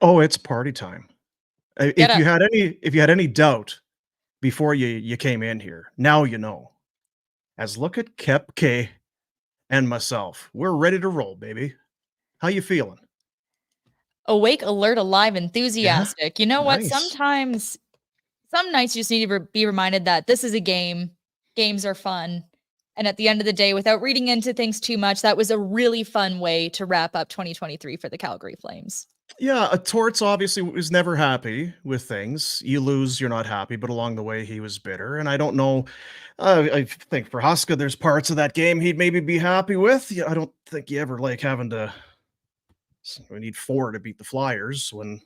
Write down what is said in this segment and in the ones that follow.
Oh, it's party time. Get If you up. had any doubt before you came in here, now you know. As look at Kep K and myself, we're ready to roll, baby. How you feeling? Awake, alert, alive, Yeah, enthusiastic. You know what? nice. Sometimes, some nights you just need to be reminded that this is a game. Games are fun. And at the end of the day, without reading into things too much, that was a really fun way to wrap up 2023 for the Calgary Flames. Yeah, Torts obviously was never happy with things. You lose, you're not happy, but along the way he was bitter. And I don't know. I think for Huska, there's parts of that game he'd maybe be happy with. Yeah, I don't think you ever like having to. We need four to beat the Flyers when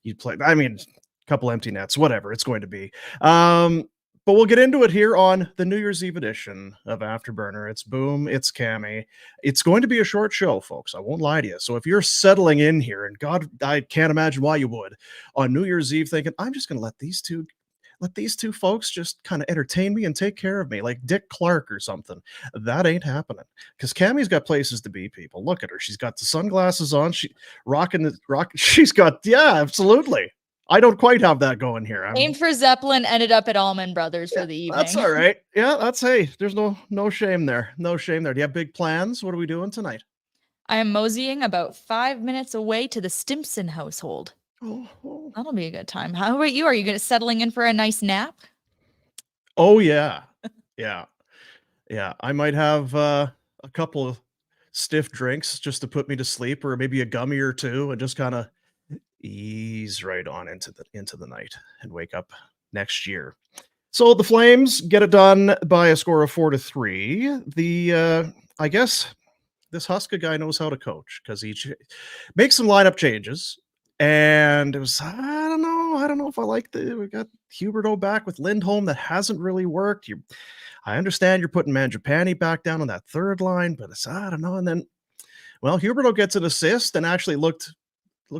you play. I mean, a couple empty nets, whatever it's going to be. Um, but we'll get into it here on the New Year's Eve edition of Afterburner. It's Boom, it's Cami. It's going to be a short show, folks. I won't lie to you. So if you're settling in here, and God, I can't imagine why you would, on New Year's Eve thinking, I'm just going to let these two folks just kind of entertain me and take care of me like Dick Clark or something. That ain't happening because Cammie's got places to be, people. Look at her. She's got the sunglasses on. She rocking the rock. She's got, yeah, absolutely. I don't quite have that going here. Aimed for Zeppelin, ended up at Allman Brothers Yeah, for the that's evening. all right. Yeah, that's hey, there's no shame there. No shame there. Do you have big plans? What are we doing tonight? I am moseying about 5 minutes away to the Stimson household. Oh, That'll be a good time. How about you? Are you going to settling in for a nice nap? oh yeah. Yeah. Yeah. I might have a couple of stiff drinks just to put me to sleep, or maybe a gummy or two, and just kind of ease right on into the night and wake up next year. So the Flames get it done by a score of 4-3. I guess this Huska guy knows how to coach because makes some lineup changes. And it was, I don't know if I like we got Huberto back with Lindholm. That hasn't really worked. I understand you're putting Mangiapane back down on that third line, but I don't know. And then, well, Huberto gets an assist and actually looked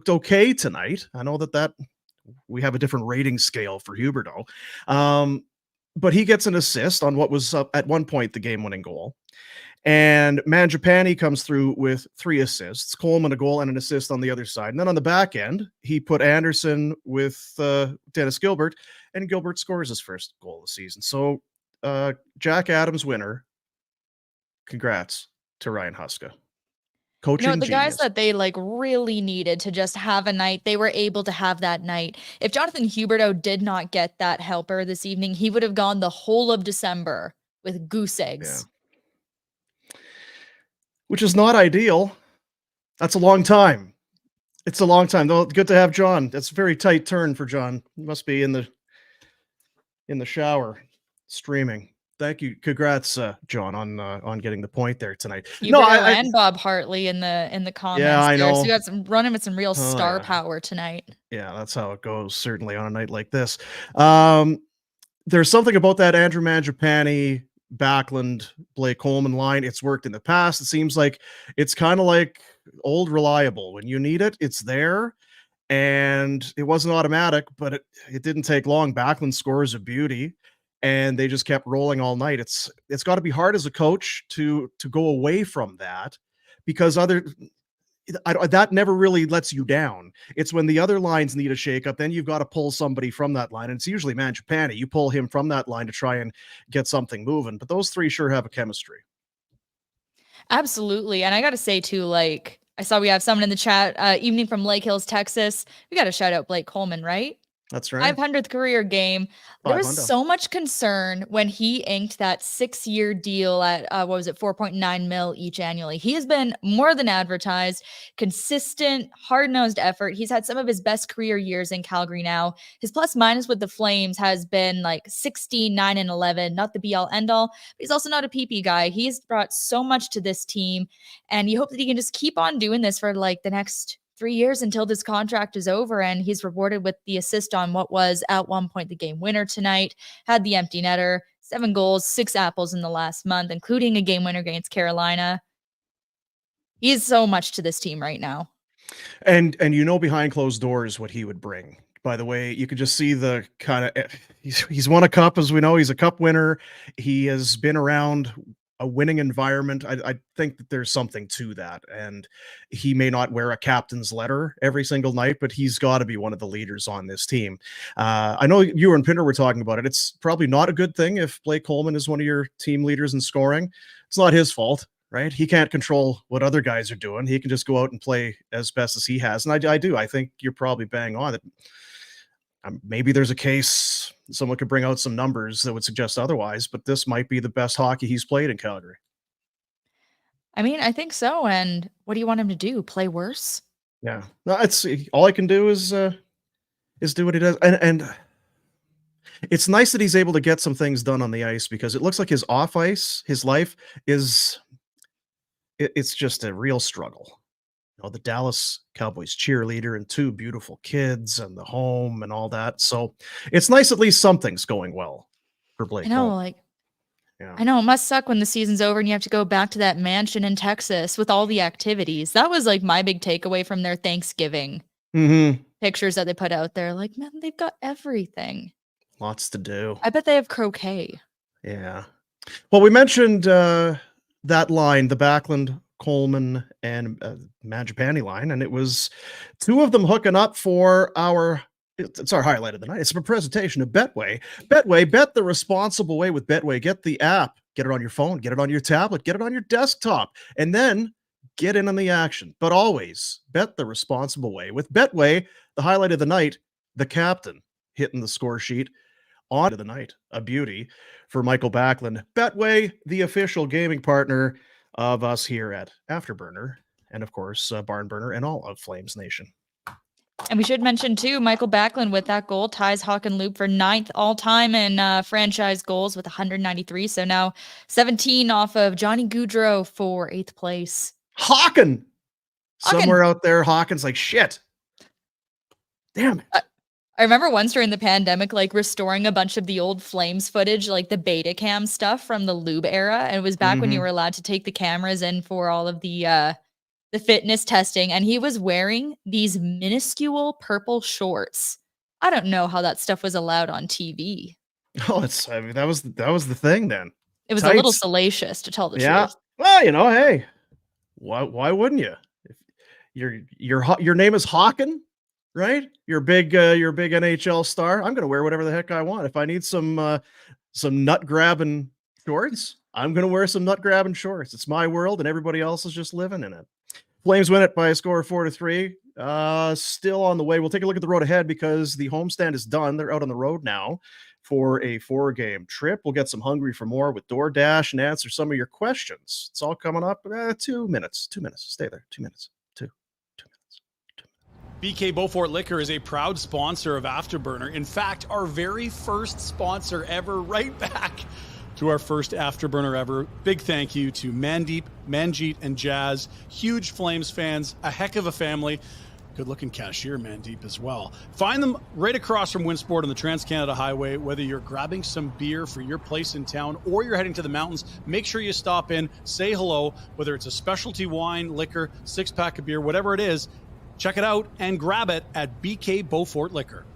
okay tonight. I know that we have a different rating scale for Huberto. But he gets an assist on what was at one point the game-winning goal. And Mangiapane comes through with 3 assists, Coleman a goal and an assist on the other side. And then on the back end, he put Anderson with Dennis Gilbert, and Gilbert scores his first goal of the season. So Jack Adams winner. Congrats to Ryan Huska. Coaching The guys genius. that they like really needed to just have a night, they were able to have that night. If Jonathan Huberto did not get that helper this evening, he would have gone the whole of December with goose Yeah. eggs. Which is not ideal. That's a long time. It's a long time, though. Good to have John. That's a very tight turn for John. He must be in the shower streaming. Thank you. Congrats, John, on getting the point there tonight. No, Huberto and Bob Hartley in the yeah, comments I there. So know. you got some running with some real Oh star yeah, power tonight. yeah. That's how it goes. Certainly on a night like this. Um, there's something about that Andrew Mangiapane, Backlund, Blake Coleman line. It's worked in the past. It seems like it's kind of like old reliable. When you need it, it's there. And it wasn't automatic, but it didn't take long. Backlund scores a beauty, and they just kept rolling all night. It's got to be hard as a coach to go away from that because that never really lets you down. It's when the other lines need a shakeup, then you've got to pull somebody from that line, and it's usually Mangiapane. You pull him from that line to try and get something moving. But those three sure have a chemistry. Absolutely. And I got to say, too, like, I saw we have someone in the chat, evening from Lake Hills, Texas. We got to shout out Blake Coleman, right? That's right. 500th career game. There Five was hundo. so much concern when he inked that 6-year deal at what was it, 4.9 mil each annually. He has been more than advertised, consistent, hard-nosed effort. He's had some of his best career years in Calgary now. His plus minus with the Flames has been like 16, 9, and 11. Not the be-all end-all, but he's also not a PP guy. He's brought so much to this team, and you hope that he can just keep on doing this for like the next 3 years until this contract is over, and he's rewarded with the assist on what was at one point the game winner tonight, had the empty netter, 7 goals, 6 apples in the last month, including a game winner against Carolina. He's so much to this team right now. And behind closed doors what he would bring. By the way, you could just see the kind of he's won a cup, as we know. He's a cup winner. He has been around a winning environment. I think that there's something to that, and he may not wear a captain's letter every single night, but he's got to be one of the leaders on this team. I know you and Pinder were talking about it. It's probably not a good thing if Blake Coleman is one of your team leaders in scoring. It's not his fault, right? He can't control what other guys are doing. He can just go out and play as best as he has, and I do. I think you're probably bang on it. Maybe there's a case someone could bring out some numbers that would suggest otherwise, but this might be the best hockey he's played in Calgary. I mean, I think so. And what do you want him to do? Play worse? Yeah, no, it's all I can do is do what he does, and it's nice that he's able to get some things done on the ice because it looks like his off ice, his life is it's just a real struggle. The Dallas Cowboys cheerleader and 2 beautiful kids and the home and all that. So it's nice at least something's going well for Blake I know, Coleman. like, Yeah. I know it must suck when the season's over and you have to go back to that mansion in Texas with all the activities. That was like my big takeaway from their Thanksgiving pictures that they put out there. Like, man, they've got everything. Lots to do. I bet they have croquet. Yeah. Well, we mentioned that line, the Backlund, Coleman, and Mangiapane line, and it was 2 of them hooking up for it's our highlight of the night. It's a presentation of Betway. Betway, bet the responsible way with Betway. Get the app, get it on your phone, get it on your tablet, get it on your desktop, and then get in on the action. But always bet the responsible way with Betway. The highlight of the night, the captain hitting the score sheet on the night. A beauty for Michael Backlund. Betway, the official gaming partner of us here at Afterburner, and of course, Barn Burner and all of Flames Nation. And we should mention, too, Michael Backlund with that goal ties Hawk and Loop for 9th all-time in franchise goals with 193. So now 17 off of Johnny Gaudreau for 8th place. Hawken! Somewhere out there, Hawken's like, shit. Damn it. I remember once during the pandemic, like restoring a bunch of the old Flames footage, like the beta cam stuff from the Lube era. And it was back when you were allowed to take the cameras in for all of the fitness testing. And he was wearing these minuscule purple shorts. I don't know how that stuff was allowed on TV. Oh, that was the thing then. It was a little salacious, to tell the truth. Well, hey, why wouldn't you? If your name is Hawken, right? You're a big NHL star. I'm gonna wear whatever the heck I want. If I need some nut grabbing shorts, I'm gonna wear some nut grabbing shorts. It's my world, and everybody else is just living in it. Flames win it by a score of 4-3. Still on the way. We'll take a look at the road ahead because the homestand is done. They're out on the road now for a 4-game trip. We'll get some hungry for more with DoorDash and answer some of your questions. It's all coming up. 2 minutes. 2 minutes. Stay there. 2 minutes. 2 minutes. 2 minutes. BK Beaufort Liquor is a proud sponsor of Afterburner. In fact, our very first sponsor ever, right back to our first Afterburner ever. Big thank you to Mandeep, Manjeet, and Jazz. Huge Flames fans, a heck of a family. Good-looking cashier, Mandeep, as well. Find them right across from Winsport on the Trans-Canada Highway. Whether you're grabbing some beer for your place in town or you're heading to the mountains, make sure you stop in, say hello. Whether it's a specialty wine, liquor, 6-pack of beer, whatever it is, check it out and grab it at BK Beaufort Liquor.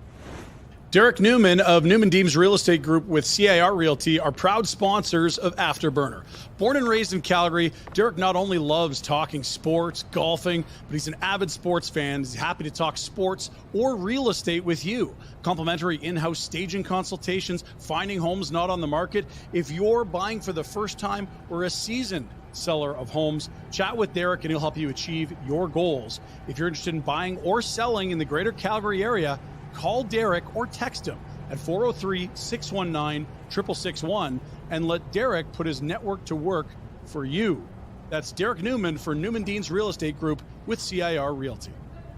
Derek Newman of Newman Deems Real Estate Group with CIR Realty are proud sponsors of Afterburner. Born and raised in Calgary, Derek not only loves talking sports, golfing, but he's an avid sports fan. He's happy to talk sports or real estate with you. Complimentary in-house staging consultations, finding homes not on the market. If you're buying for the first time or a seasoned seller of homes, chat with Derek and he'll help you achieve your goals. If you're interested in buying or selling in the greater Calgary area, call Derek or text him at 403-619-6661 and let Derek put his network to work for you. That's Derek Newman for Newman Deans Real Estate Group with CIR Realty.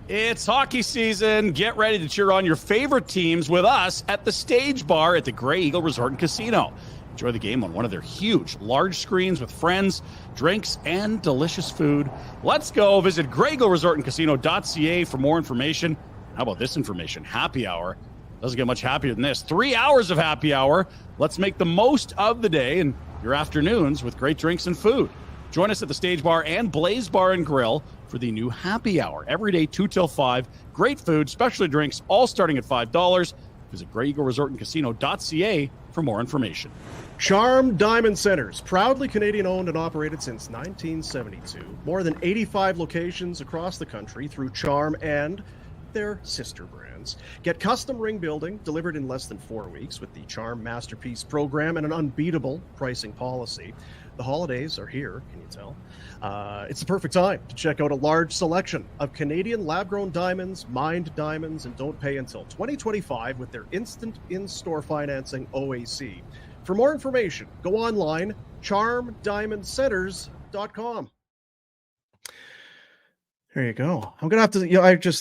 It's hockey season. Get ready to cheer on your favorite teams with us at the Stage Bar at the Grey Eagle Resort and Casino. Enjoy the game on one of their huge, large screens with friends, drinks, and delicious food. Let's go. Visit greyeagleresortandcasino.ca for more information. How about this information? Happy hour. Doesn't get much happier than this. 3 hours of happy hour. Let's make the most of the day and your afternoons with great drinks and food. Join us at the Stage Bar and Blaze Bar and Grill for the new happy hour. Every day, 2 till 5. Great food, specialty drinks, all starting at $5. Visit greyeagleresortandcasino.ca for more information. Charm Diamond Centers, proudly Canadian owned and operated since 1972. More than 85 locations across the country through Charm and their sister brands. Get custom ring building delivered in less than 4 weeks with the Charm Masterpiece program and an unbeatable pricing policy. The holidays are here, can you tell? It's the perfect time to check out a large selection of Canadian lab-grown diamonds, mined diamonds, and don't pay until 2025 with their instant in-store financing OAC. For more information, go online, charmdiamondcenters.com. There you go. I'm gonna have to.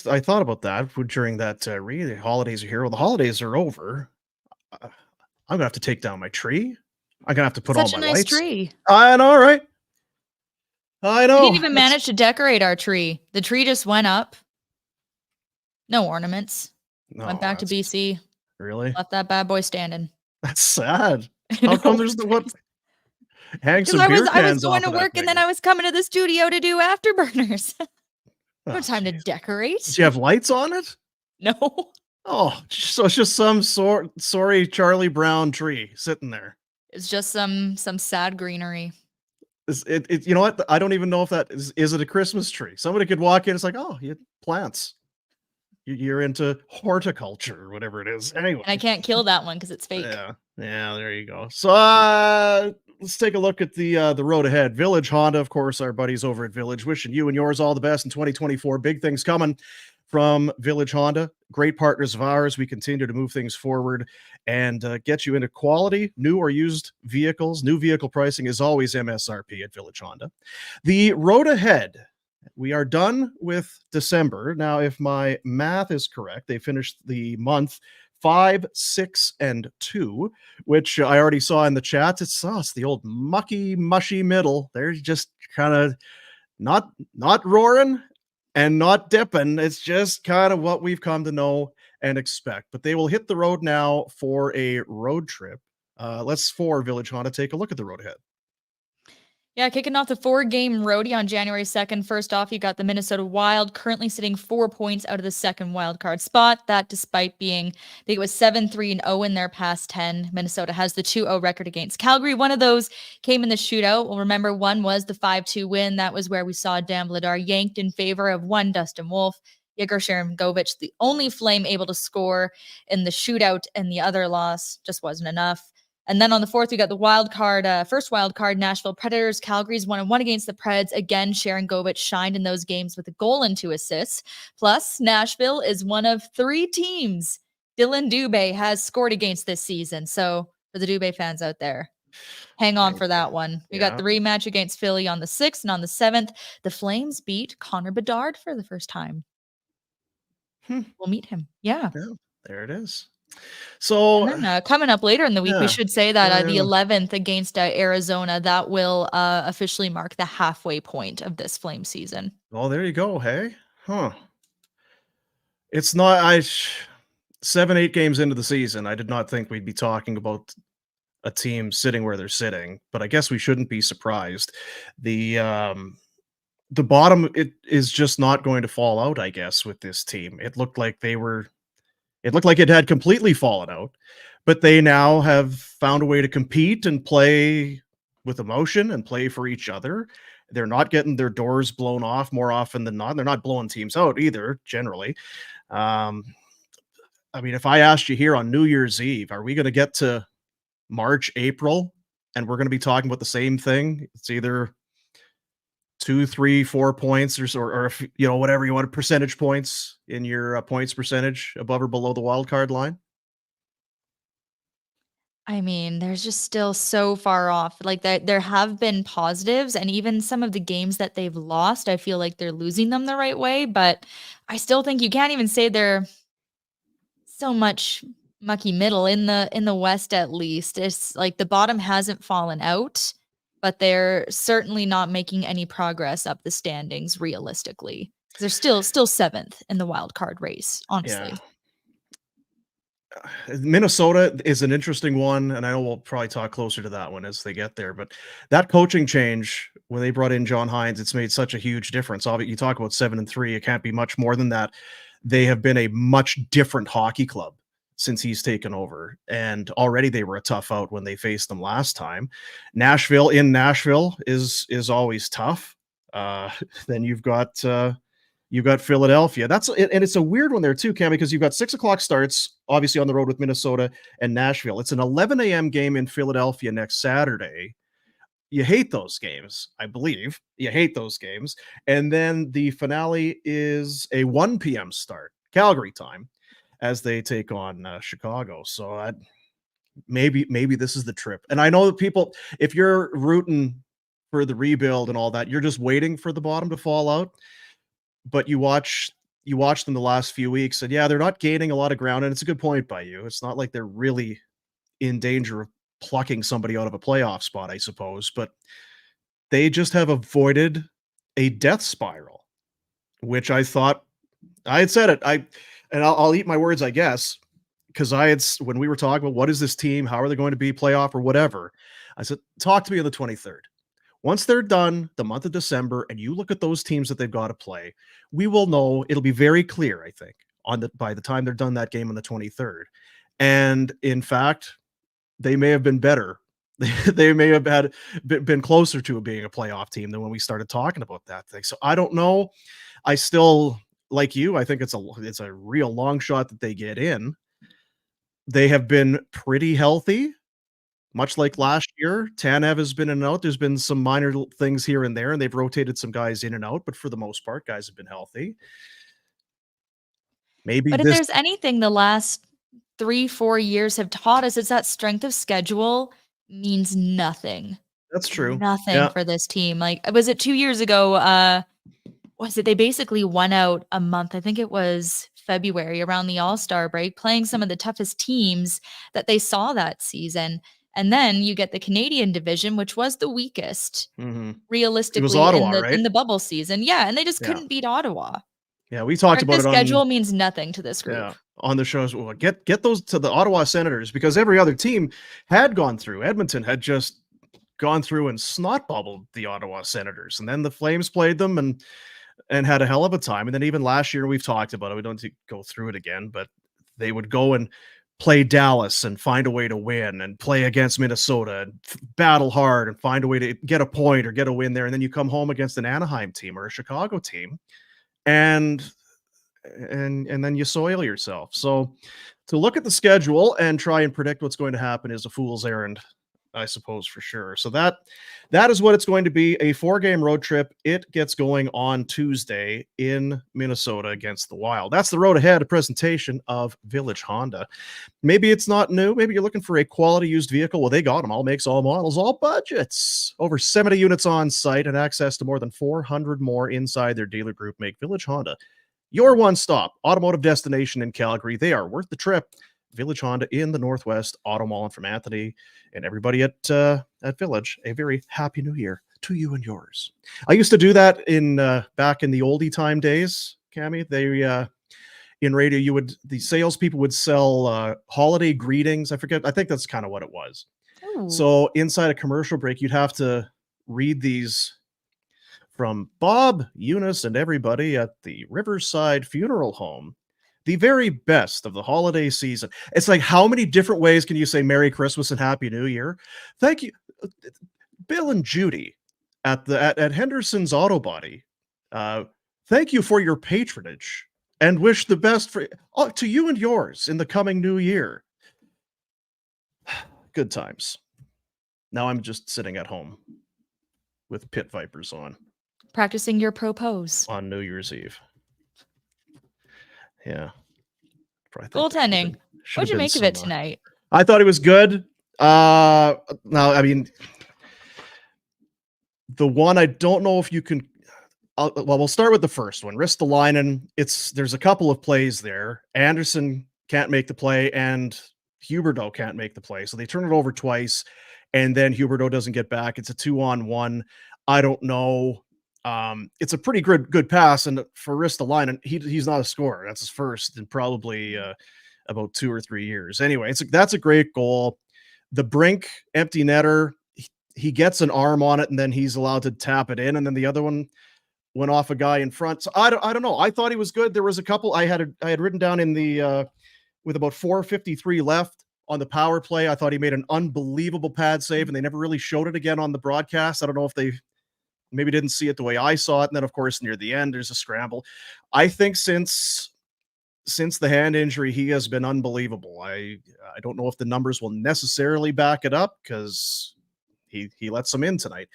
I thought about that during that read. The holidays are here. Well, the holidays are over. I'm gonna have to take down my tree. I'm gonna have to put Such all a my nice lights. tree. I know, right? I know. We didn't even manage to decorate our tree. The tree just went up. No ornaments. Went back to BC. Really? Left that bad boy standing. That's sad. How come there's the what? Hang some I beer was cans going off to of that work and thing. then I was coming to the studio to do afterburners. No Oh, time to geez. decorate. Do you have lights on it? No. Oh, so it's just some sorry Charlie Brown tree sitting there. It's just some sad greenery. You know what? I don't even know if that is it a Christmas tree. Somebody could walk in. It's like, oh, you had plants. You're into horticulture or whatever it is. Anyway, And I can't kill that one because it's fake. yeah, there you go. So let's take a look at the road ahead. Village Honda, of course, our buddies over at Village, wishing you and yours all the best in 2024. Big things coming from Village Honda. Great partners of ours. We continue to move things forward and get you into quality, new or used vehicles. New vehicle pricing is always MSRP at Village Honda. The road ahead. We are done with December. Now, if my math is correct, they finished the month 5, 6, and 2, which I already saw in the chat. It's the old mucky, mushy middle. They're just kind of not roaring and not dipping. It's just kind of what we've come to know and expect. But they will hit the road now for a road trip. Let's, for Village Honda, take a look at the road ahead. Yeah, kicking off the 4-game roadie on January 2nd. First off, you got the Minnesota Wild currently sitting 4 points out of the second wild card spot. That despite being, I think it was 7-3-0 in their past 10. Minnesota has the 2-0 record against Calgary. One of those came in the shootout. Well, remember, one was the 5-2 win. That was where we saw Dan Vladar yanked in favor of one Dustin Wolf. Yegor Sharangovich, the only Flame able to score in the shootout, and the other loss just wasn't enough. And then on the 4th, we got the wild card, first wild card, Nashville Predators. Calgary's 1-1 against the Preds. Again, Sharangovich shined in those games with a goal and 2 assists. Plus, Nashville is one of 3 teams Dylan Dubé has scored against this season. So for the Dubé fans out there, hang on for that one. We got the rematch against Philly on the 6th, and on the 7th, the Flames beat Connor Bedard for the first time. We'll meet him. Yeah, there it is. So and then, coming up later in the week, we should say that the 11th against Arizona, that will officially mark the halfway point of this Flame season. Oh, there you go. Hey, it's not 7-8 games into the season. I did not think we'd be talking about a team sitting where they're sitting, but I guess we shouldn't be surprised. The bottom, it is just not going to fall out, I guess, with this team. It looked like it had completely fallen out, but they now have found a way to compete and play with emotion and play for each other. They're not getting their doors blown off more often than not. They're not blowing teams out either, generally. I mean, if I asked you here on New Year's Eve, are we going to get to March, April, and we're going to be talking about the same thing? It's either 2, 3, 4 points or if, whatever you want, percentage points in your points percentage above or below the wild card line. I mean, there's just still so far off. Like there have been positives, and even some of the games that they've lost, I feel like they're losing them the right way. But I still think you can't even say they're so much mucky middle in the West. At least it's like the bottom hasn't fallen out, but they're certainly not making any progress up the standings realistically. They're still 7th in the wild card race, honestly. Minnesota is an interesting one, and I know we'll probably talk closer to that one as they get there, but that coaching change when they brought in John Hines, it's made such a huge difference. Obviously, you talk about 7-3, it can't be much more than that. They have been a much different hockey club since he's taken over. And already they were a tough out when they faced them last time. Nashville is always tough. Then you've got Philadelphia. And it's a weird one there too, Cam, because you've got 6:00 starts, obviously on the road with Minnesota and Nashville. It's an 11 a.m. game in Philadelphia next Saturday. You hate those games, I believe. You hate those games. And then the finale is a 1 p.m. start, Calgary time, as they take on Chicago. So maybe this is the trip. And I know that people, if you're rooting for the rebuild and all that, you're just waiting for the bottom to fall out. But you watch them the last few weeks, and yeah, they're not gaining a lot of ground. And it's a good point by you. It's not like they're really in danger of plucking somebody out of a playoff spot, I suppose, but they just have avoided a death spiral, which I thought I had said it. I'll eat my words, I guess, because when we were talking about what is this team, how are they going to be playoff or whatever, I said, talk to me on the 23rd. Once they're done the month of December and you look at those teams that they've got to play, we will know. It'll be very clear, I think, by the time they're done that game on the 23rd. And in fact, they may have been better. They may have been closer to being a playoff team than when we started talking about that thing. So I don't know. I still, like you, I think it's a real long shot that they get in. They have been pretty healthy, much like last year. Tanev has been in and out. There's been some minor things here and there, and they've rotated some guys in and out, but for the most part, guys have been healthy. But if there's anything the last 3-4 years have taught us, it's that strength of schedule means nothing. That's true. Nothing for this team. Like, was it 2 years ago? They basically won out a month? I think it was February around the All-Star break, playing some of the toughest teams that they saw that season. And then you get the Canadian division, which was the weakest, realistically, it was Ottawa, in the bubble season. Yeah, and they just couldn't beat Ottawa. Yeah, we talked about it. The schedule means nothing to this group. Yeah, on the shows. Well, get those to the Ottawa Senators, because every other team had gone through. Edmonton had just gone through and snot bubbled the Ottawa Senators, and then the Flames played them and had a hell of a time. And then even last year, we've talked about it. We don't need to go through it again, but they would go and play Dallas and find a way to win, and play against Minnesota and battle hard and find a way to get a point or get a win there. And then you come home against an Anaheim team or a Chicago team, and then you soil yourself. So to look at the schedule and try and predict what's going to happen is a fool's errand, I suppose, for sure. So that is what it's going to be, a 4-game road trip. It gets going on Tuesday in Minnesota against the Wild. That's the road ahead, a presentation of Village Honda. Maybe it's not new. Maybe you're looking for a quality used vehicle. Well, they got them. All makes, all models, all budgets. Over 70 units on site and access to more than 400 more inside their dealer group make Village Honda your one-stop automotive destination in Calgary. They are worth the trip. Village Honda in the Northwest Auto Mall. And from Anthony and everybody at Village, a very happy new year to you and yours. I used to do that back in the oldie time days, Cami. They in radio, the salespeople would sell holiday greetings. I think that's kind of what it was. Ooh. So inside a commercial break, you'd have to read these from Bob, Eunice, and everybody at the Riverside Funeral Home. The very best of the holiday season. It's like, how many different ways can you say Merry Christmas and Happy New Year? Thank you, Bill and Judy at Henderson's Auto Body. Thank you for your patronage and wish the best to you and yours in the coming new year. Good times. Now I'm just sitting at home with pit vipers on. Practicing your propose. On New Year's Eve. Yeah. Goaltending. What'd you make of it tonight? I thought it was good. Now, I mean, the one I don't know if you can. We'll start with the first one. Ristolainen. There's a couple of plays there. Anderson can't make the play, and Huberdeau can't make the play. So they turn it over twice, and then Huberdeau doesn't get back. It's a 2-on-1. I don't know. It's a pretty good pass, and for Ristolainen, he's not a scorer. That's his first in probably about 2 or 3 years. Anyway, that's a great goal. The Brink empty netter, he gets an arm on it, and then he's allowed to tap it in, and then the other one went off a guy in front. So I don't know. I thought he was good. There was a couple I had written down in the with about 4:53 left on the power play. I thought he made an unbelievable pad save, and they never really showed it again on the broadcast. I don't know if they maybe didn't see it the way I saw it. And then, of course, near the end, there's a scramble. I think since the hand injury, he has been unbelievable. I don't know if the numbers will necessarily back it up because he lets them in tonight,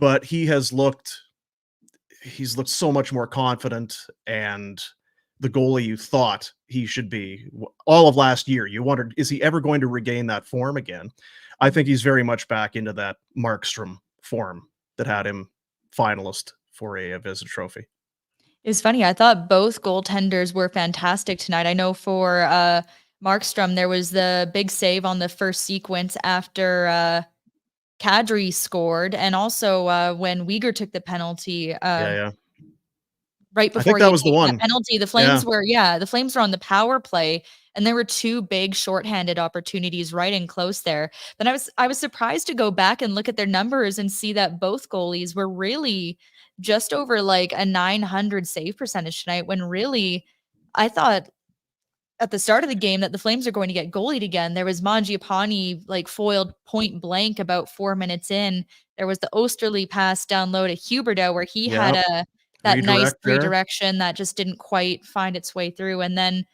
but he's looked so much more confident and the goalie you thought he should be all of last year. You wondered, is he ever going to regain that form again? I think he's very much back into that Markstrom form that had him finalist for a Vezina Trophy. It's funny. I thought both goaltenders were fantastic tonight. I know for Markstrom, there was the big save on the first sequence after Kadri scored, and also when Weegar took the penalty. Yeah. Right I before think he that had was the taken that one. penalty, the Flames were on the power play, and there were two big shorthanded opportunities right in close there. But I was surprised to go back and look at their numbers and see that both goalies were really just over like a 900 save percentage tonight, when really I thought at the start of the game that the Flames are going to get goalied again. There was Mangiapane like foiled point blank about 4 minutes in. There was the Osterley pass down low to Huberdeau where he had that nice redirection that just didn't quite find its way through. And then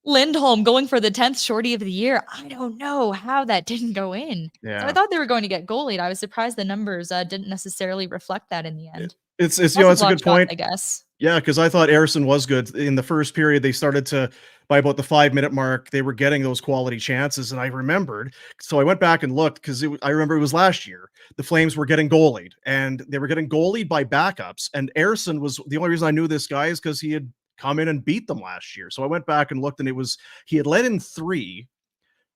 Lindholm going for the 10th shorty of the year. I don't know how that didn't go in. Yeah. So I thought they were going to get goalied. I was surprised the numbers didn't necessarily reflect that in the end. It's it's a good point. I guess. Yeah, because I thought Ersson was good. In the first period, they started to, by about the 5-minute mark, they were getting those quality chances. And I remembered, so I went back and looked because I remember it was last year. The Flames were getting goalied, and they were getting goalied by backups. And Ersson was the only reason I knew this guy is because he had come in and beat them last year. So I went back and looked, and he had led in 3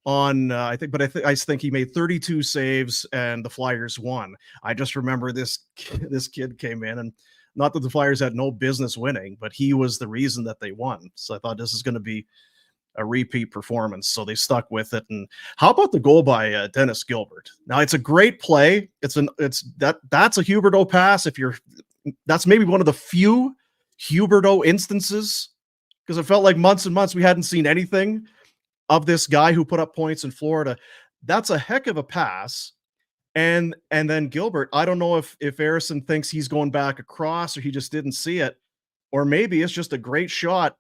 on I think he made 32 saves and the Flyers won. I just remember this kid came in, and not that the Flyers had no business winning, but he was the reason that they won. So I thought this is going to be a repeat performance. So they stuck with it. And how about the goal by Dennis Gilbert? Now it's a great play. That's a Huberdeau pass. That's maybe one of the few Huberdeau instances, because it felt like months and months we hadn't seen anything of this guy who put up points in Florida. That's a heck of a pass. And then Gilbert, I don't know if Ersson thinks he's going back across or he just didn't see it, or maybe it's just a great shot,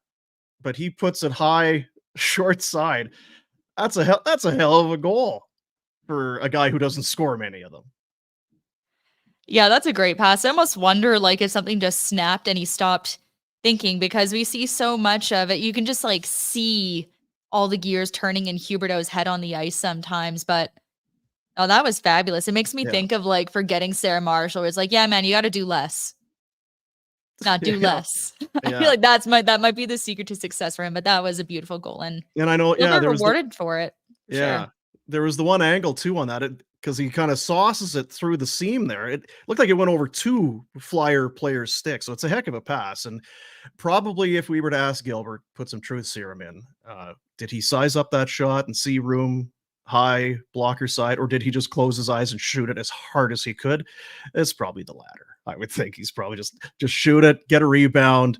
but he puts it high, short side. That's a hell of a goal for a guy who doesn't score many of them. Yeah, that's a great pass. I almost wonder like if something just snapped and he stopped thinking, because we see so much of it. You can just like see all the gears turning in Huberdeau's head on the ice sometimes, but oh, that was fabulous. It makes me think of like forgetting Sarah Marshall. It's like, yeah, man, you got to do less. Not do less. I feel like that might be the secret to success for him, but that was a beautiful goal. And I know, there was rewarded for it. Yeah. Sure. There was the one angle too on that, because he kind of sauces it through the seam there. It looked like it went over 2 Flyer players' sticks. So it's a heck of a pass. And probably if we were to ask Gilbert, put some truth serum in, did he size up that shot and see room high blocker side, or did he just close his eyes and shoot it as hard as he could? It's probably the latter. I would think he's probably just shoot it, get a rebound,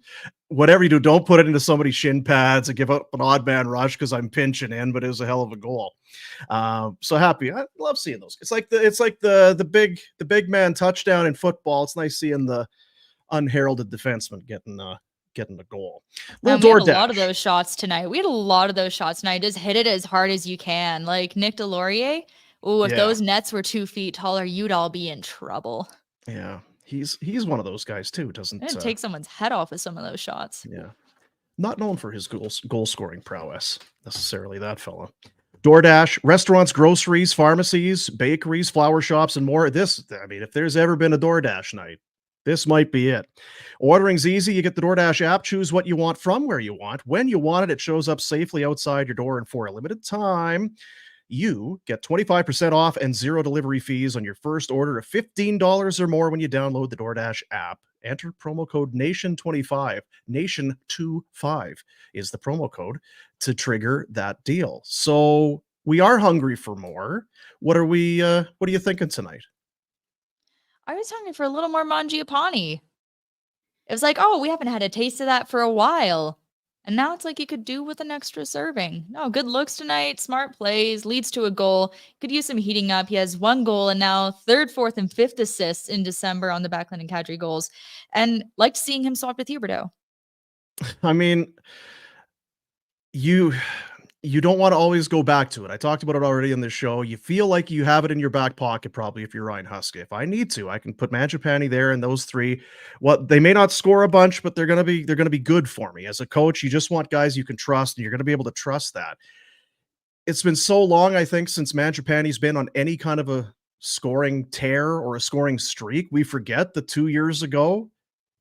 whatever you do. Don't put it into somebody's shin pads and give up an odd man rush because I'm pinching in. But it was a hell of a goal. So happy. I love seeing those. It's like the big man touchdown in football. It's nice seeing the unheralded defenseman getting the goal. We had a lot of those shots tonight. Just hit it as hard as you can. Like Nick Delorier. Oh, if those nets were 2 feet taller, you'd all be in trouble. Yeah. He's one of those guys too. Doesn't take someone's head off with some of those shots. Yeah. Not known for his goal scoring prowess necessarily, that fella. DoorDash, restaurants, groceries, pharmacies, bakeries, flower shops, and more. If there's ever been a DoorDash night, this might be it. Ordering's easy. You get the DoorDash app, choose what you want from where you want. When you want it, it shows up safely outside your door, and for a limited time, you get 25% off and 0 delivery fees on your first order of $15 or more when you download the DoorDash app. Enter promo code NATION25. NATION25 is the promo code to trigger that deal. So we are hungry for more. What are you thinking tonight? I was hungry for a little more Mangiapane. It was like, oh, we haven't had a taste of that for a while. And now it's like you could do with an extra serving. No, good looks tonight, smart plays, leads to a goal. Could use some heating up. He has 1 goal and now 3rd, 4th, and 5th assists in December on the Backlund and Kadri goals. And liked seeing him swap with Huberdeau. I mean, you don't want to always go back to it. I talked about it already in this show. You feel like you have it in your back pocket, probably, if you're Ryan Huska. If I need to, I can put Mangiapane there and those three. What they may not score a bunch, but they're gonna be good for me. As a coach, you just want guys you can trust, and you're gonna be able to trust that. It's been so long, I think, since Mangiapane's been on any kind of a scoring tear or a scoring streak. We forget that 2 years ago,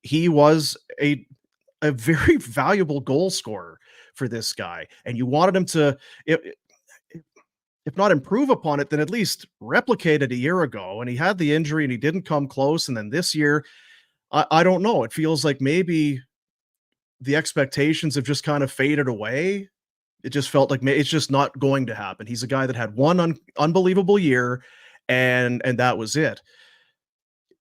he was a very valuable goal scorer for this guy, and you wanted him to, if if not improve upon it, then at least replicate it a year ago. And he had the injury and he didn't come close. And then this year, I don't know. It feels like maybe the expectations have just kind of faded away. It just felt like it's just not going to happen. He's a guy that had one unbelievable year, and that was it.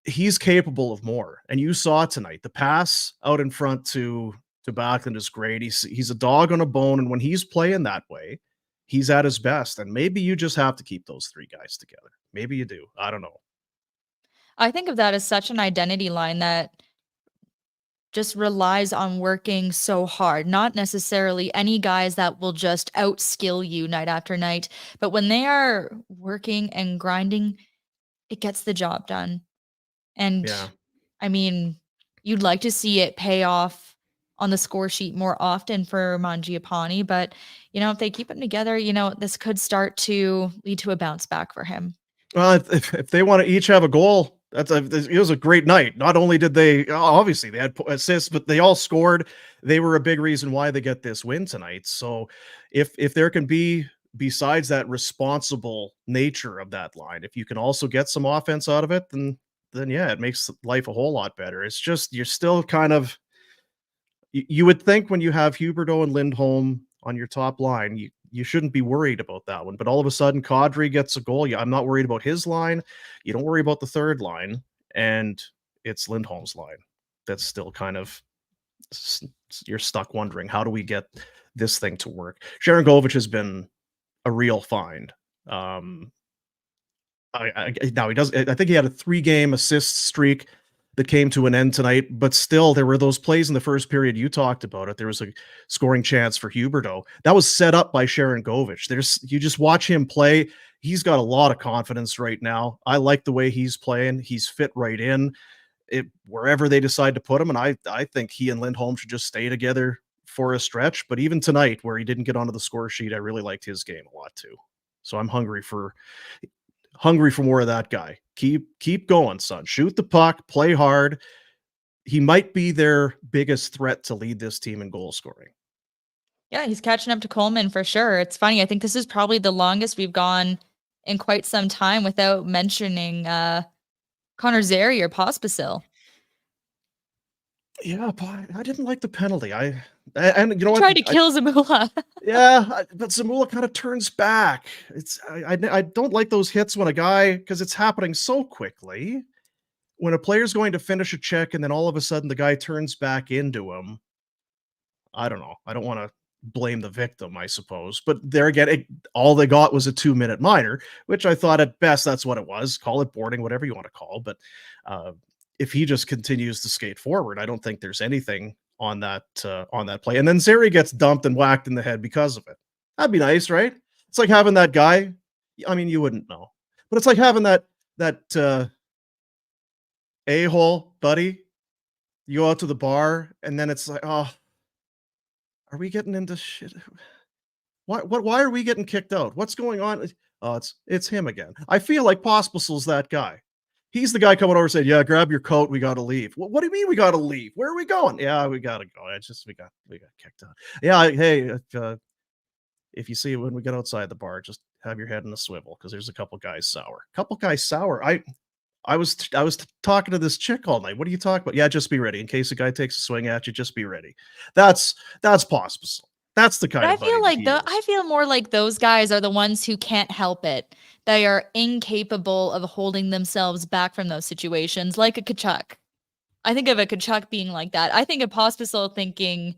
He's capable of more, and you saw tonight. The pass out in front to Backlund is great. He's a dog on a bone, and when he's playing that way, he's at his best. And maybe you just have to keep those three guys together. Maybe you do. I don't know. I think of that as such an identity line that just relies on working so hard, not necessarily any guys that will just outskill you night after night, but when they are working and grinding, it gets the job done. And Yeah. I mean, you'd like to see it pay off on the score sheet more often for Mangiapane, but if they keep them together, this could start to lead to a bounce back for him. Well, if they want to each have a goal, it was a great night. Not only did they, obviously they had assists, but they all scored. They were a big reason why they get this win tonight. So if there can be, besides that responsible nature of that line, if you can also get some offense out of it, then yeah, it makes life a whole lot better. It's just, you're still kind of, you would think when you have Huberdeau and Lindholm on your top line, you shouldn't be worried about that one. But all of a sudden, Kadri gets a goal. I'm not worried about his line. You don't worry about the third line, and it's Lindholm's line. That's still kind of, you're stuck wondering, how do we get this thing to work? Sharon Govich has been a real find. Now he does. I think he had a 3-game assist streak that came to an end tonight, but still there were those plays in the first period. You talked about it. There was a scoring chance for Huberdeau that was set up by Sharon Govich. You just watch him play. He's got a lot of confidence right now. I like the way he's playing. He's fit right in wherever they decide to put him. And I think he and Lindholm should just stay together for a stretch. But even tonight, where he didn't get onto the score sheet, I really liked his game a lot too. So I'm hungry for more of that guy. Keep going, son. Shoot the puck, play hard. He might be their biggest threat to lead this team in goal scoring. Yeah, he's catching up to Coleman for sure. It's funny. I think this is probably the longest we've gone in quite some time without mentioning Connor Zary or Pospisil. Yeah, but I didn't like the penalty. And you know what? Tried to kill Zamula. Yeah, but Zamula kind of turns back. I don't like those hits when a guy, because it's happening so quickly. When a player's going to finish a check and then all of a sudden the guy turns back into him, I don't know. I don't want to blame the victim, I suppose. But there again, all they got was a 2-minute minor, which I thought at best that's what it was. Call it boarding, whatever you want to call. But if he just continues to skate forward, I don't think there's anything on that play. And then Zary gets dumped and whacked in the head because of it. That'd be nice, right? It's like having that guy. I mean, you wouldn't know, but it's like having that a-hole buddy. You go out to the bar and then it's like, oh, are we getting into shit? Why are we getting kicked out? What's going on? Oh, it's him again. I feel like Pospisil's that guy. He's the guy coming over and saying, yeah, grab your coat. We got to leave. What do you mean we got to leave? Where are we going? Yeah, we got to go. We got kicked out. Yeah. Hey, if you see it when we get outside the bar, just have your head in a swivel, because there's a couple guys sour. I was talking to this chick all night. What are you talking about? Yeah, just be ready in case a guy takes a swing at you. Just be ready. That's Pospisil. That's the kind of. I feel more like those guys are the ones who can't help it. They are incapable of holding themselves back from those situations, like a Tkachuk. I think of a Tkachuk being like that. I think of Pospisil thinking,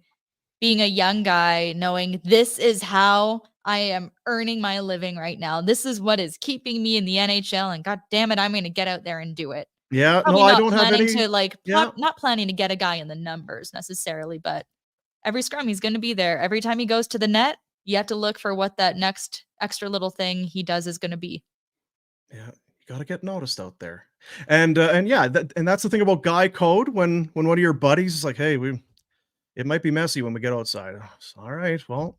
being a young guy, knowing this is how I am earning my living right now. This is what is keeping me in the NHL, and god damn it, I'm going to get out there and do it. Yeah, no, Probably I not don't have planning any. to like Yeah, not planning to get a guy in the numbers necessarily, but every scrum he's going to be there. Every time he goes to the net, you have to look for what that next extra little thing he does is going to be. yeah, you got to get noticed out there. And yeah, that's the thing about guy code. When one of your buddies is like, "Hey, it might be messy when we get outside." All right, well,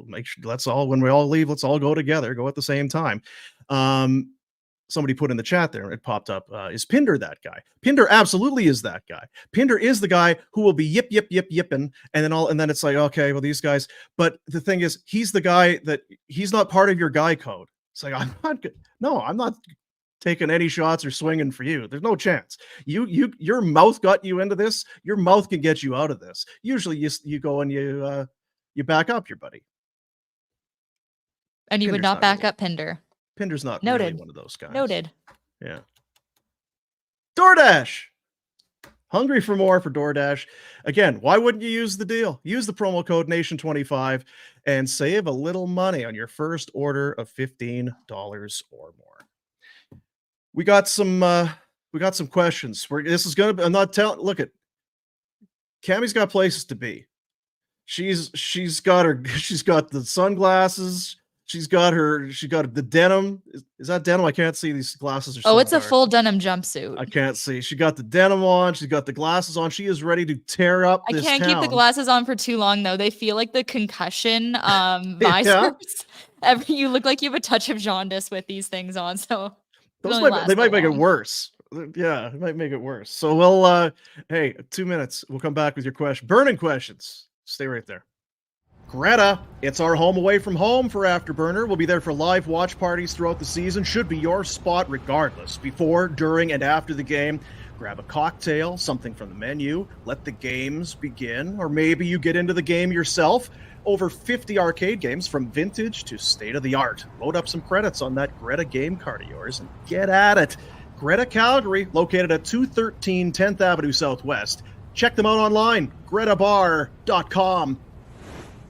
make sure when we all leave, let's all go together, go at the same time. Somebody put in the chat there, it popped up. Is Pinder that guy? Pinder absolutely is that guy. Pinder is the guy who will be yipping, and then it's like, okay, well, these guys. But the thing is, he's the guy that he's not part of your guy code. It's like, I'm not taking any shots or swinging for you. There's no chance. Your mouth got you into this. Your mouth can get you out of this. Usually, you go and you back up your buddy. And you would not back up Pinder. Pinder's not Noted. really one of those guys. Noted. Yeah. DoorDash. Hungry for more for DoorDash. Again, why wouldn't you use the deal? Use the promo code NATION25 and save a little money on your first order of $15 or more. We got some questions. This is gonna be, I'm not telling, look at Cami's got places to be. She's got the sunglasses. She got the denim. Is that denim? I can't see. These glasses are so it's dark. a full denim jumpsuit. I can't see. She got the denim on. She's got the glasses on. She is ready to tear up this I can't town. keep the glasses on for too long, though. They feel like the concussion visors. You look like you have a touch of jaundice with these things on. So they might make it worse. Yeah, it might make it worse. So we'll, hey, 2 minutes. We'll come back with your question. Burning questions. Stay right there. Greta, it's our home away from home for Afterburner. We'll be there for live watch parties throughout the season. Should be your spot regardless. Before, during, and after the game, grab a cocktail, something from the menu, let the games begin, or maybe you get into the game yourself. Over 50 arcade games from vintage to state-of-the-art. Load up some credits on that Greta game card of yours and get at it. Greta Calgary, located at 213 10th Avenue Southwest. Check them out online, gretabar.com.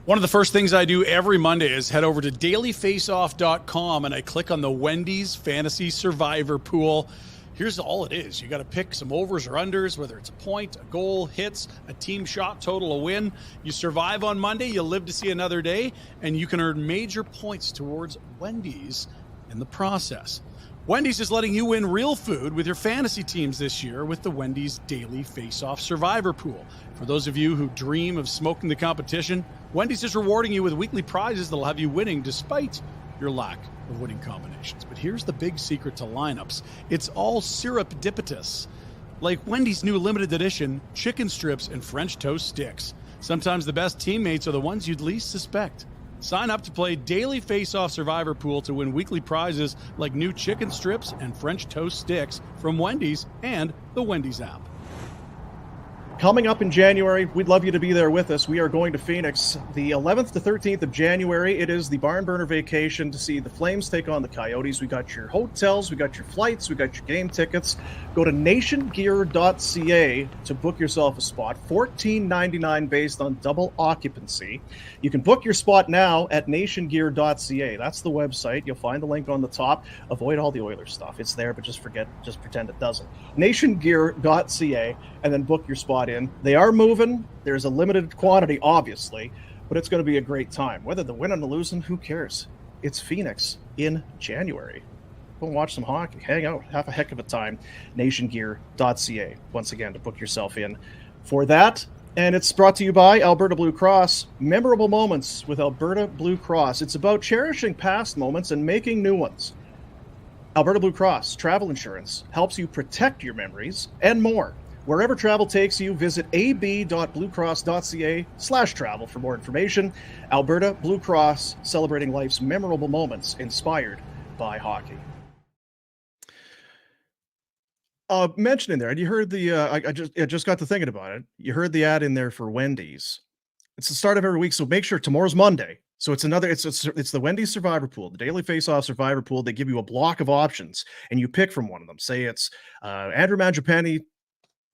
One of the first things I do every Monday is head over to dailyfaceoff.com and I click on the Wendy's Fantasy Survivor Pool. Here's all it is. You got to pick some overs or unders, whether it's a point, a goal, hits, a team shot total, a win. You survive on Monday, you live to see another day, and you can earn major points towards Wendy's in the process. Wendy's is letting you win real food with your fantasy teams this year with the Wendy's Daily Face-Off Survivor Pool. For those of you who dream of smoking the competition, Wendy's is rewarding you with weekly prizes that'll have you winning despite your lack of winning combinations. But here's the big secret to lineups. It's all serendipitous. Like Wendy's new limited edition chicken strips and French toast sticks. Sometimes the best teammates are the ones you'd least suspect. Sign up to play Daily Face-Off Survivor Pool to win weekly prizes like new chicken strips and French toast sticks from Wendy's and the Wendy's app. Coming up in January, we'd love you to be there with us. We are going to Phoenix the 11th to 13th of January. It is the Barn Burner vacation to see the Flames take on the Coyotes. We got your hotels, we got your flights, we got your game tickets. Go to nationgear.ca to book yourself a spot. $14.99 based on double occupancy. You can book your spot now at nationgear.ca. That's the website. You'll find the link on the top. Avoid all the Oilers stuff. It's there, but just pretend it doesn't. nationgear.ca, and then book your spot in. They are moving. There's a limited quantity, obviously, but it's going to be a great time. Whether the win or the losing, who cares? It's Phoenix in January. Go and watch some hockey, hang out, have a heck of a time. nationgear.ca, once again, to book yourself in for that. And it's brought to you by Alberta Blue Cross. Memorable moments with Alberta Blue Cross. It's about cherishing past moments and making new ones. Alberta Blue Cross Travel Insurance helps you protect your memories and more. Wherever travel takes you, visit ab.bluecross.ca/travel for more information. Alberta Blue Cross, celebrating life's memorable moments inspired by hockey. Mentioning there, and you heard the, I just got to thinking about it. You heard the ad in there for Wendy's. It's the start of every week, so make sure tomorrow's Monday. So it's the Wendy's Survivor Pool, the Daily Face-Off Survivor Pool. They give you a block of options, and you pick from one of them. Say it's Andrew Mangiapane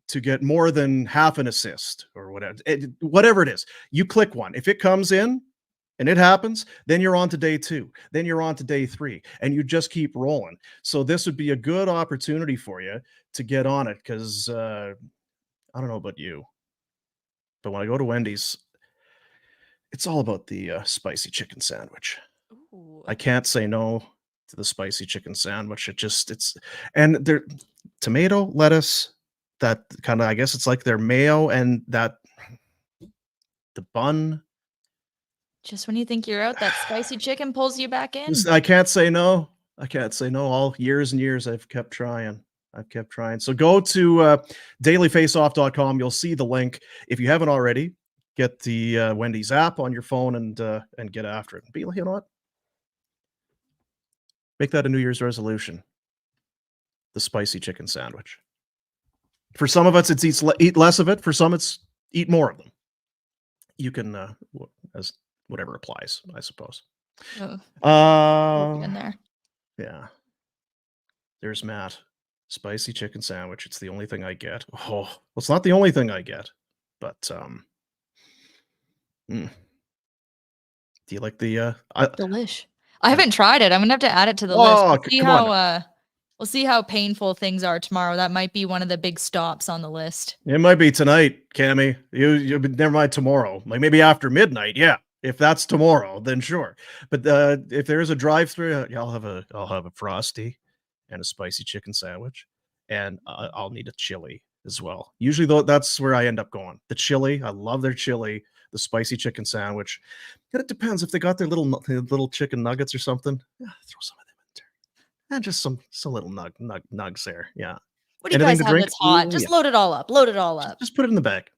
to get more than half an assist or whatever it is. You click one. If it comes in and it happens, then you're on to day 2. Then you're on to day 3, and you just keep rolling. So this would be a good opportunity for you to get on it because I don't know about you, but when I go to Wendy's, it's all about the spicy chicken sandwich. Ooh. I can't say no to the spicy chicken sandwich. It's and their tomato, lettuce, that kind of, I guess it's like their mayo and that the bun. Just when you think you're out, that spicy chicken pulls you back in. I can't say no. I can't say no. All years and years I've kept trying. So go to dailyfaceoff.com. You'll see the link. If you haven't already, get the Wendy's app on your phone and get after it. But you know what? Make that a New Year's resolution. The spicy chicken sandwich. For some of us, it's eat less of it. For some, it's eat more of them. You can, as whatever applies, I suppose. In there. Yeah. There's Matt. Spicy chicken sandwich. It's the only thing I get. Oh, well, it's not the only thing I get, but do you like the delish? I haven't tried it. I'm gonna have to add it to the list. We'll see how painful things are tomorrow. That might be one of the big stops on the list. It might be tonight, Cami. You never mind tomorrow. Like maybe after midnight. Yeah, if that's tomorrow, then sure. But if there is a drive-through, I'll have a Frosty and a spicy chicken sandwich, and I'll need a chili as well. Usually, though, that's where I end up going. The chili, I love their chili. The spicy chicken sandwich. But it depends if they got their little chicken nuggets or something. Yeah, throw some of them in there, and just some little nugs there. Yeah. What do you guys have that's hot? Just load it all up. Just put it in the bag.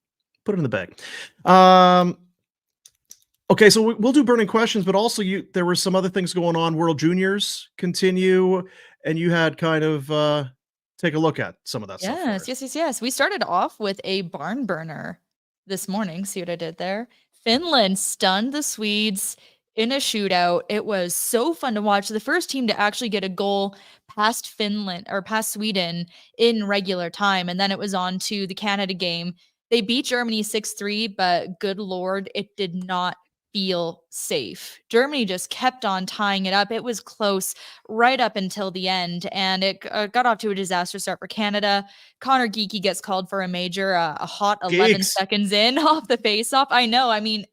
Okay, so we'll do burning questions, but also there were some other things going on. World Juniors continue, and you had kind of take a look at some of that stuff. Yes. We started off with a barn burner this morning. See what I did there? Finland stunned the Swedes in a shootout. It was so fun to watch. The first team to actually get a goal past Sweden in regular time. And then it was on to the Canada game. They beat Germany 6-3, but good Lord, it did not feel safe. Germany just kept on tying it up. It was close right up until the end, and it got off to a disaster start for Canada. Connor Geekie gets called for a major, a hot 11 seconds in off the face-off. I know. I mean,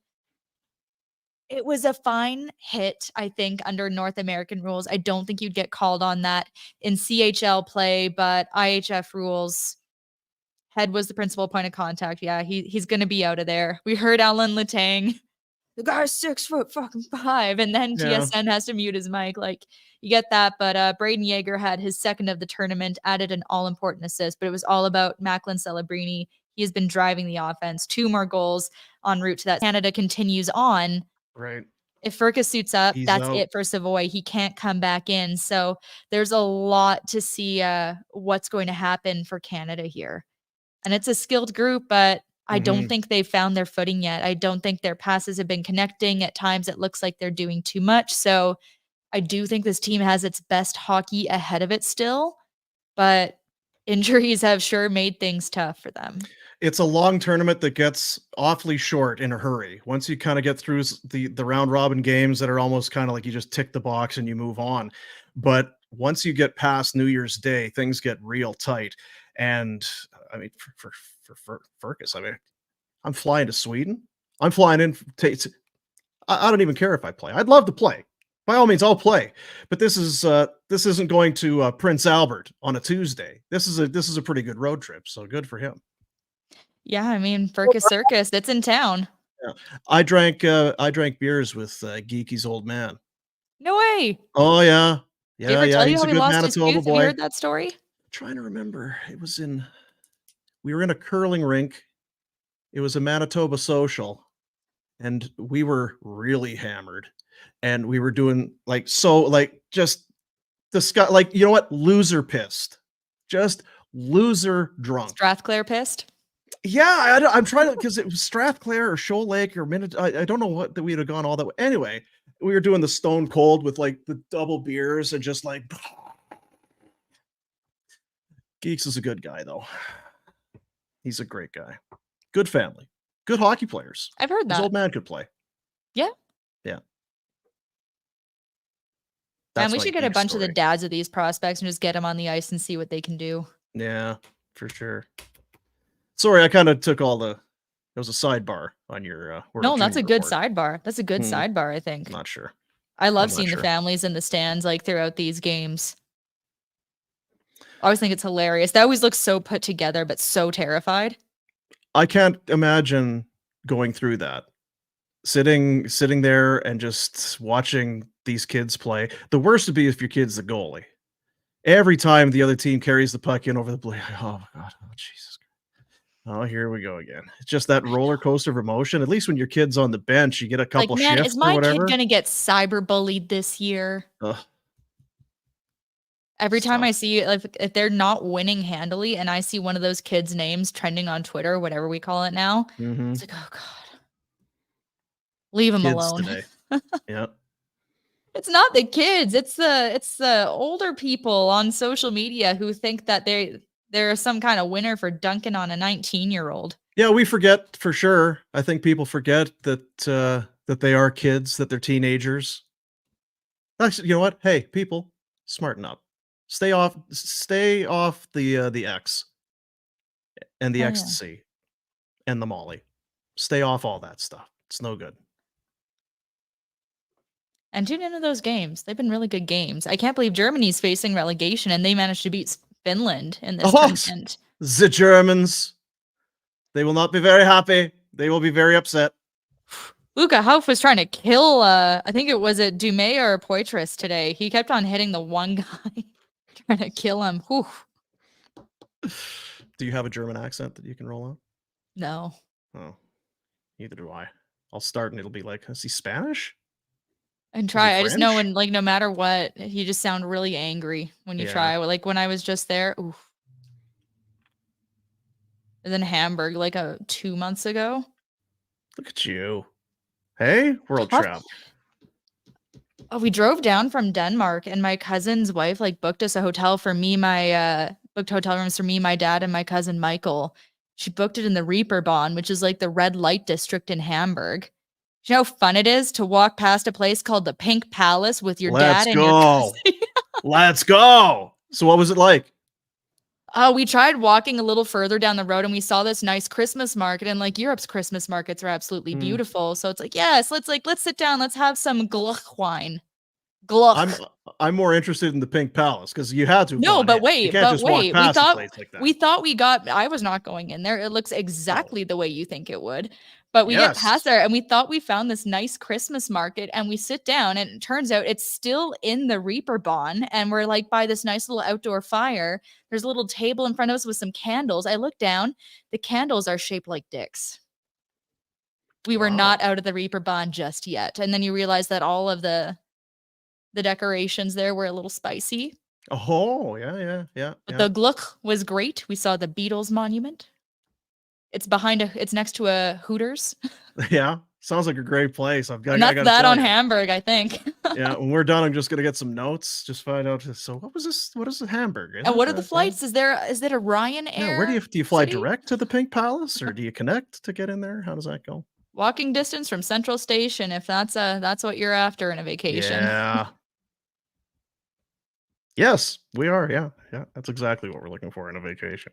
it was a fine hit, I think, under North American rules. I don't think you'd get called on that in CHL play, but IHF rules, head was the principal point of contact. Yeah, he's going to be out of there. We heard Alan Letang. The guy's 6'5", and then TSN has to mute his mic. Like, you get that. But Braden Yeager had his second of the tournament, added an all-important assist, but it was all about Macklin Celebrini. He has been driving the offense. 2 more goals en route to that. Canada continues on. Right. If Furka suits up, that's it for Savoy. He can't come back in. So there's a lot to see what's going to happen for Canada here. And it's a skilled group, but I don't think they've found their footing yet. I don't think their passes have been connecting. At times, it looks like they're doing too much. So I do think this team has its best hockey ahead of it still, but injuries have sure made things tough for them. It's a long tournament that gets awfully short in a hurry. Once you kind of get through the round robin games that are almost kind of like you just tick the box and you move on. But once you get past New Year's Day, things get real tight. And I mean, for Furcus, I mean, I'm flying to Sweden. I'm flying in. I don't even care if I play. I'd love to play. By all means, I'll play. But this isn't going to Prince Albert on a Tuesday. This is a pretty good road trip. So good for him. Yeah, I mean, Furcus Circus, it's in town. Yeah. I drank beers with Geeky's old man. No way. Oh yeah. Did he ever tell you how he lost his tooth? Have you heard that story? I'm trying to remember. We were in a curling rink. It was a Manitoba social, and we were really hammered, and we were doing just discuss, like, you know what, loser pissed, just loser drunk. Strathclair pissed. Yeah, I'm trying to, because it was Strathclair or Shoal Lake or I don't know what that we'd have gone all that way. Anyway, we were doing the Stone Cold with like the double beers and just like. Geeks is a good guy though. He's a great guy. Good family. Good hockey players. I've heard His that. old man could play. Yeah. Yeah. And That's we my should get a geek bunch of the story. dads of these prospects and just get them on the ice and see what they can do. Yeah, for sure. Sorry, I kind of took all the. There was a sidebar on your. No, that's a Junior good report. sidebar. That's a good sidebar, I think. I'm not sure. I love I'm not seeing the sure. families in the stands like throughout these games. I always think it's hilarious. They always look so put together, but so terrified. I can't imagine going through that. Sitting there and just watching these kids play. The worst would be if your kid's the goalie. Every time the other team carries the puck in over the blade, oh my God, oh Jesus. Oh, here we go again. It's just that roller coaster of emotion. At least when your kid's on the bench, you get a couple Like, man, shifts is or my whatever. kid gonna get cyberbullied this year? Ugh. Every time Tough. I see if they're not winning handily and I see one of those kids' names trending on Twitter, whatever we call it now, it's like, oh God. Leave them Kids alone. today. Yeah. It's not the kids, it's the older people on social media who think that they're some kind of winner for dunking on a 19-year-old. Yeah, we forget for sure. I think people forget that that they are kids, that they're teenagers. Actually, you know what? Hey, people, smarten up. Stay off the X and the Oh, yeah. ecstasy and the Molly. Stay off all that stuff. It's no good. And tune into those games. They've been really good games. I can't believe Germany's facing relegation and they managed to beat Finland in this tournament. The Germans. They will not be very happy. They will be very upset. Luca Hauff was trying to kill, I think it was Dumais or Poitras today. He kept on hitting the one guy, trying to kill him. Whew. Do you have a German accent that you can roll out? No. Oh, neither do I. I'll start and it'll be like, is he Spanish? And try. I just know French? when, like, no matter what, you just sound really angry when you Yeah. try. Like when I was just there, oof. And then Hamburg, like 2 months ago. Look at you. Hey, world champ. Oh, we drove down from Denmark and my cousin's wife like booked us a hotel for me, booked hotel rooms for me, my dad, and my cousin Michael. She booked it in the Reeperbahn, which is like the red light district in Hamburg. You know how fun it is to walk past a place called the Pink Palace with your dad and your cousin? Let's go. So what was it like? We tried walking a little further down the road and we saw this nice Christmas market, and like Europe's Christmas markets are absolutely beautiful. So it's like, yes, let's sit down. Let's have some Gluck wine. Gluck. I'm more interested in the Pink Palace because you had to. No, but wait, you can't just walk past a place like that. We thought we got, I was not going in there. It looks exactly the way you think it would. But we get past there and we thought we found this nice Christmas market and we sit down and it turns out it's still in the Reeperbahn and we're like by this nice little outdoor fire. There's a little table in front of us with some candles. I look down, the candles are shaped like dicks. We were not out of the Reeperbahn just yet. And then you realize that all of the decorations there were a little spicy. Oh, yeah. But the Gluck was great. We saw the Beatles monument. It's it's next to a Hooters. Yeah, sounds like a great place. And that's that on Hamburg, I think. Yeah, when we're done, I'm just gonna get some notes. Just find out. So what was this? What is the Hamburg? And what are the flights? Is it a Ryanair? Yeah, where do you fly direct to the Pink Palace, or do you connect to get in there? How does that go? Walking distance from Central Station, if that's what you're after in a vacation. Yeah. Yes, we are. Yeah. That's exactly what we're looking for in a vacation.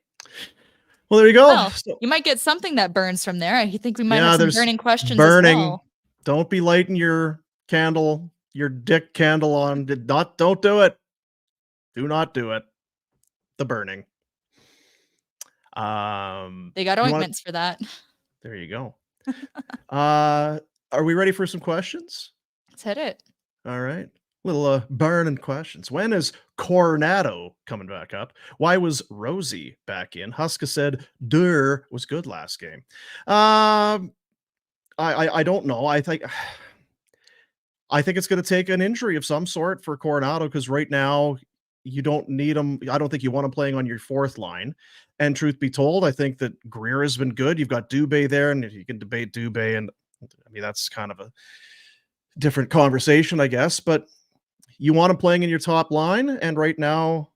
Well, there you go. Well, you might get something that burns from there. I think we might have some burning questions as well. Don't be lighting your candle, your dick candle on. Don't do it. Do not do it. The burning. They got ointments for that. There you go. Are we ready for some questions? Let's hit it. All right. Little burning questions. When is Coronado coming back up? Why was Rosie back in? Huska said Durr was good last game. I don't know. I think it's going to take an injury of some sort for Coronado because right now you don't need him. I don't think you want him playing on your fourth line. And truth be told, I think that Greer has been good. You've got Dubé there, and you can debate Dubé, and I mean that's kind of a different conversation, I guess. But you want him playing in your top line, and right now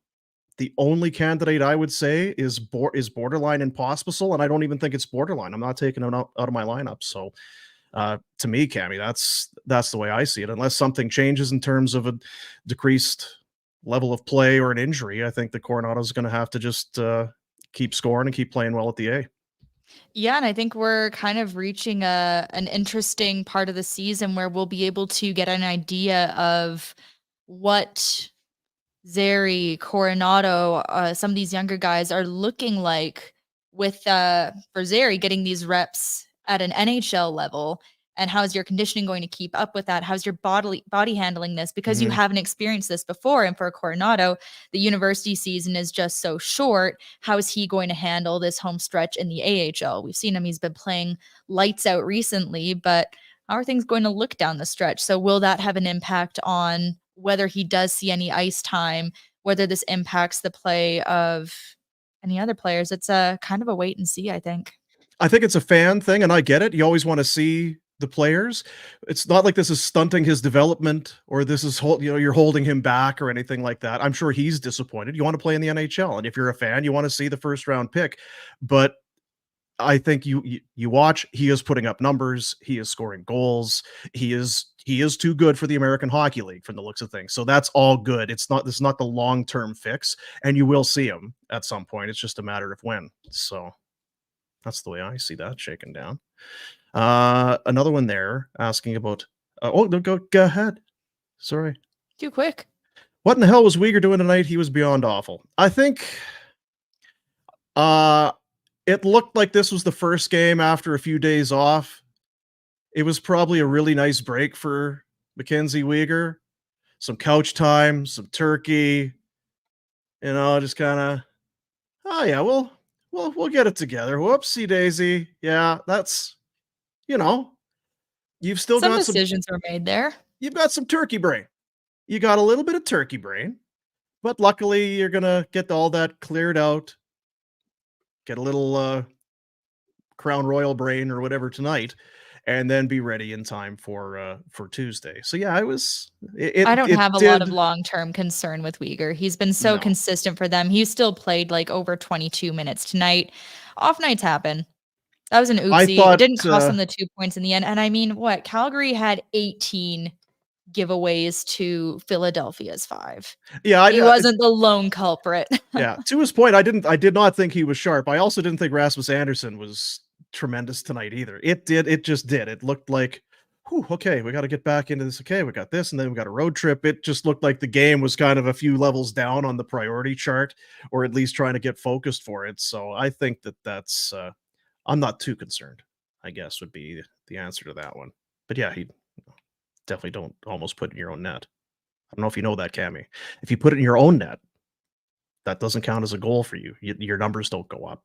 The only candidate I would say is borderline impossible, and I don't even think it's borderline. I'm not taking him out of my lineup. So to me, Cami, that's the way I see it. Unless something changes in terms of a decreased level of play or an injury, I think the Coronado's going to have to just keep scoring and keep playing well at the A. Yeah, and I think we're kind of reaching an interesting part of the season where we'll be able to get an idea of what Zary, Coronado, some of these younger guys are looking like with for Zary getting these reps at an NHL level. And how is your conditioning going to keep up with that? How's your body handling this? Because you haven't experienced this before. And for Coronado, the university season is just so short. How is he going to handle this home stretch in the AHL? We've seen him, he's been playing lights out recently, but how are things going to look down the stretch? So will that have an impact on whether he does see any ice time, whether this impacts the play of any other players? It's a kind of a wait and see, I think. I think it's a fan thing, and I get it. You always want to see the players. It's not like this is stunting his development or this is you're holding him back or anything like that. I'm sure he's disappointed. You want to play in the NHL, and if you're a fan, you want to see the first round pick. But I think you watch, he is putting up numbers, he is scoring goals, he is too good for the American Hockey League from the looks of things. So that's all good. This is not the long-term fix, and you will see him at some point. It's just a matter of when. So that's the way I see that shaken down. Another one there asking about no, go ahead. Sorry. Too quick. What in the hell was Uyghur doing tonight? He was beyond awful. I think it looked like this was the first game after a few days off. It was probably a really nice break for Mackenzie Uyghur. Some couch time, some turkey, just kind of, oh yeah, we'll get it together. Whoopsie daisy. Yeah, that's, you've still Some got decisions were made there. You've got some turkey brain. You got a little bit of turkey brain, but luckily you're going to get all that cleared out. Get a little Crown Royal brain or whatever tonight, and then be ready in time for Tuesday. So yeah, I don't have a lot of long-term concern with Uyghur. He's been so consistent for them. He still played like over 22 minutes tonight. Off nights happen. That was an oopsie. It didn't cost them the 2 points in the end. And I mean, what? Calgary had 18 giveaways to Philadelphia's 5. Yeah, he wasn't the lone culprit. Yeah, to his point, I did not think he was sharp. I also didn't think Rasmus Andersson was tremendous tonight either. It just did. It looked like, okay, we got to get back into this. Okay, we got this, and then we got a road trip. It just looked like the game was kind of a few levels down on the priority chart, or at least trying to get focused for it. So I think that's I'm not too concerned, I guess, would be the answer to that one. But yeah, he definitely don't almost put it in your own net. I don't know if you know that, Cami. If you put it in your own net, that doesn't count as a goal for you. Your numbers don't go up.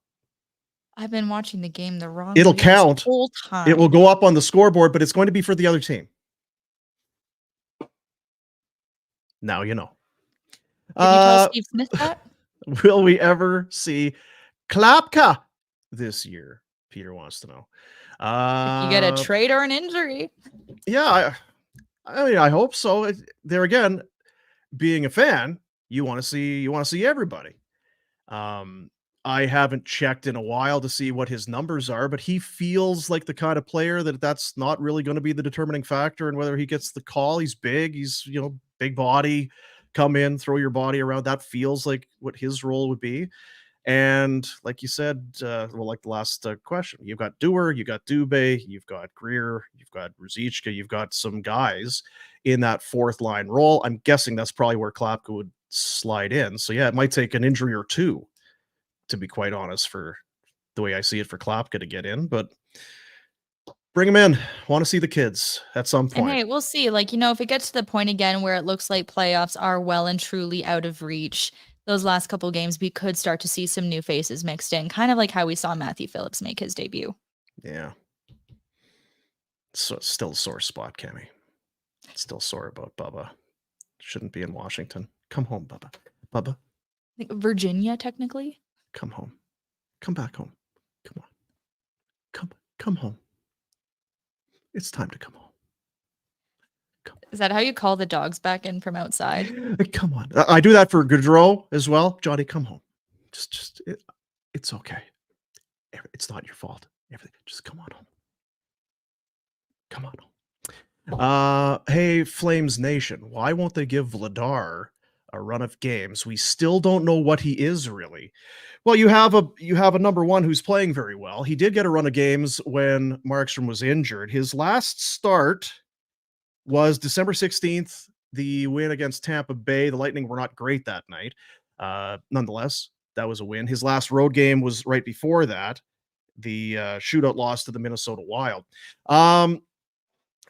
I've been watching the game the wrong It'll way count. this whole time. It will go up on the scoreboard, but it's going to be for the other team. Now you know. Did you tell Steve Smith that? Will we ever see Klapka this year? Peter wants to know. If you get a trade or an injury. Yeah, I mean, I hope so. There again, being a fan, you want to see everybody. I haven't checked in a while to see what his numbers are, but he feels like the kind of player that's not really going to be the determining factor in whether he gets the call. He's big, he's big body, come in, throw your body around. That feels like what his role would be. And like you said, like the last question, you've got Dewar, you got Dubé, you've got Greer, you've got Ruzicka, you've got some guys in that fourth line role. I'm guessing that's probably where Klapka would slide in. So yeah, it might take an injury or two, to be quite honest, for the way I see it, for Klapka to get in. But bring him in. Want to see the kids at some point. And hey, we'll see. If it gets to the point again where it looks like playoffs are well and truly out of reach, those last couple of games, we could start to see some new faces mixed in, kind of like how we saw Matthew Phillips make his debut. Yeah. So it's still a sore spot, Cami. Still sore about Bubba. Shouldn't be in Washington. Come home, Bubba. Bubba. Virginia, technically. Come home. Come back home. Come on. Come home. It's time to come home. Is that how you call the dogs back in from outside? Come on. I do that for Gaudreau as well. Johnny, come home. It's okay. It's not your fault. Everything. Just come on home. Come on home. Hey, Flames Nation. Why won't they give Vladar a run of games? We still don't know what he is really. Well, you have a number one who's playing very well. He did get a run of games when Markstrom was injured. His last start was December 16th, the win against Tampa Bay. The Lightning were not great that night. Nonetheless, that was a win. His last road game was right before that, the shootout loss to the Minnesota Wild.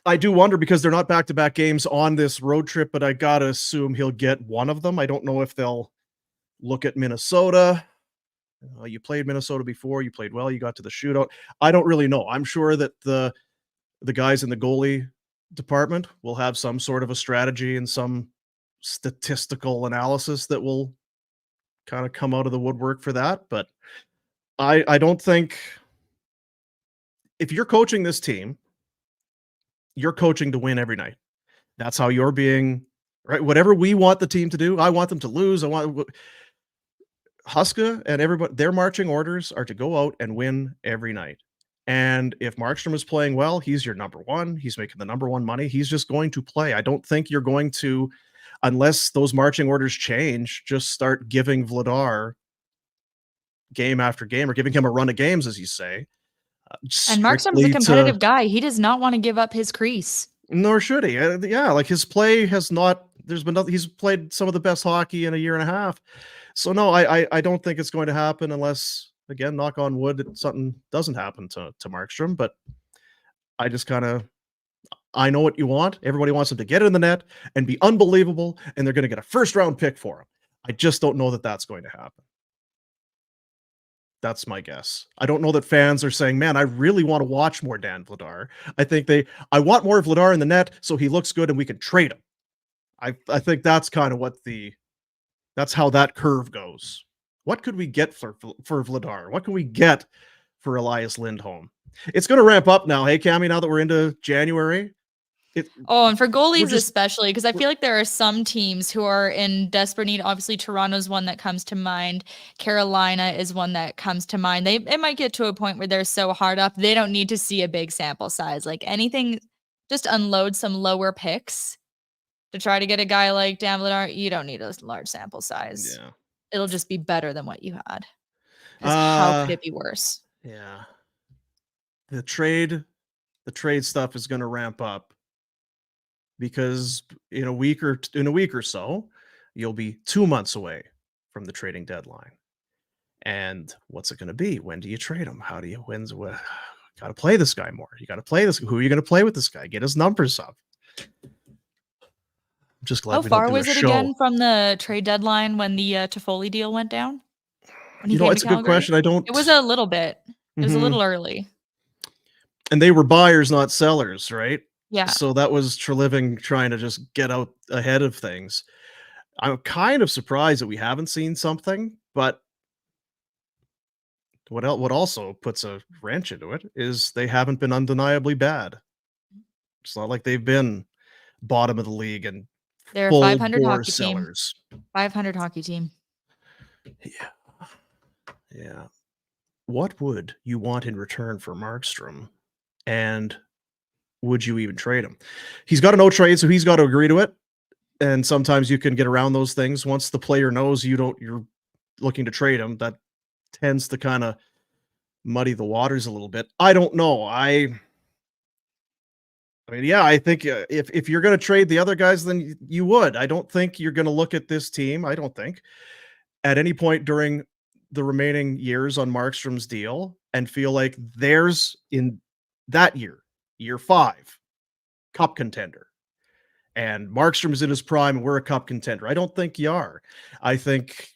I do wonder, because they're not back-to-back games on this road trip, but I gotta assume he'll get one of them. I don't know if they'll look at Minnesota. You played Minnesota before. You played well. You got to the shootout. I don't really know. I'm sure that the guys in the goalie department will have some sort of a strategy and some statistical analysis that will kind of come out of the woodwork for that. But I don't think, if you're coaching this team, you're coaching to win every night. That's how you're being, right? Whatever we want the team to do, I want them to lose. I want Huska and everybody, their marching orders are to go out and win every night. And if Markstrom is playing well, he's your number one. He's making the number one money. He's just going to play. I don't think you're going to, unless those marching orders change, just start giving Vladar game after game, or giving him a run of games, as you say. And Markstrom's a competitive guy. He does not want to give up his crease. Nor should he. Yeah, like his play has not, there's been nothing. He's played some of the best hockey in a year and a half. So no, I don't think it's going to happen unless, again, knock on wood, something doesn't happen to Markstrom. But I just I know what you want. Everybody wants him to get in the net and be unbelievable, and they're going to get a first-round pick for him. I just don't know that that's going to happen. That's my guess. I don't know that fans are saying, man, I really want to watch more Dan Vladar. I want more Vladar in the net so he looks good and we can trade him. I think that's kind of that's how that curve goes. What could we get for Vladar? What can we get for Elias Lindholm? It's going to ramp up now. Hey, Cami, now that we're into January. And for goalies especially, because I feel like there are some teams who are in desperate need. Obviously, Toronto's one that comes to mind. Carolina is one that comes to mind. It might get to a point where they're so hard up, they don't need to see a big sample size. Like anything, just unload some lower picks to try to get a guy like Dan Vladar. You don't need a large sample size. Yeah. It'll just be better than what you had. How could it be worse? Yeah. The trade stuff is going to ramp up, because in a week or so, you'll be 2 months away from the trading deadline. And what's it going to be? When do you trade him? How do you win? Got to play this guy more. You got to play this. Who are you going to play with this guy? Get his numbers up. I'm just glad. How far was it again from the trade deadline when the Toffoli deal went down? It's a good question. It was a little bit. It was a little early. And they were buyers, not sellers, right? Yeah. So that was Treliving trying to just get out ahead of things. I'm kind of surprised that we haven't seen something, but what also puts a wrench into it is they haven't been undeniably bad. It's not like they've been bottom of the league and they're full 500 bore hockey sellers. Team. 500 hockey team. Yeah. What would you want in return for Markstrom? And would you even trade him? He's got a no trade, so he's got to agree to it. And sometimes you can get around those things. Once the player knows you're looking to trade him, that tends to kind of muddy the waters a little bit. I don't know. I mean, yeah, I think if you're going to trade the other guys, then you would. I don't think you're going to look at this team, I don't think, at any point during the remaining years on Markstrom's deal and feel like there's in that year 5, cup contender. And Markstrom's in his prime and we're a cup contender. I don't think you are. I think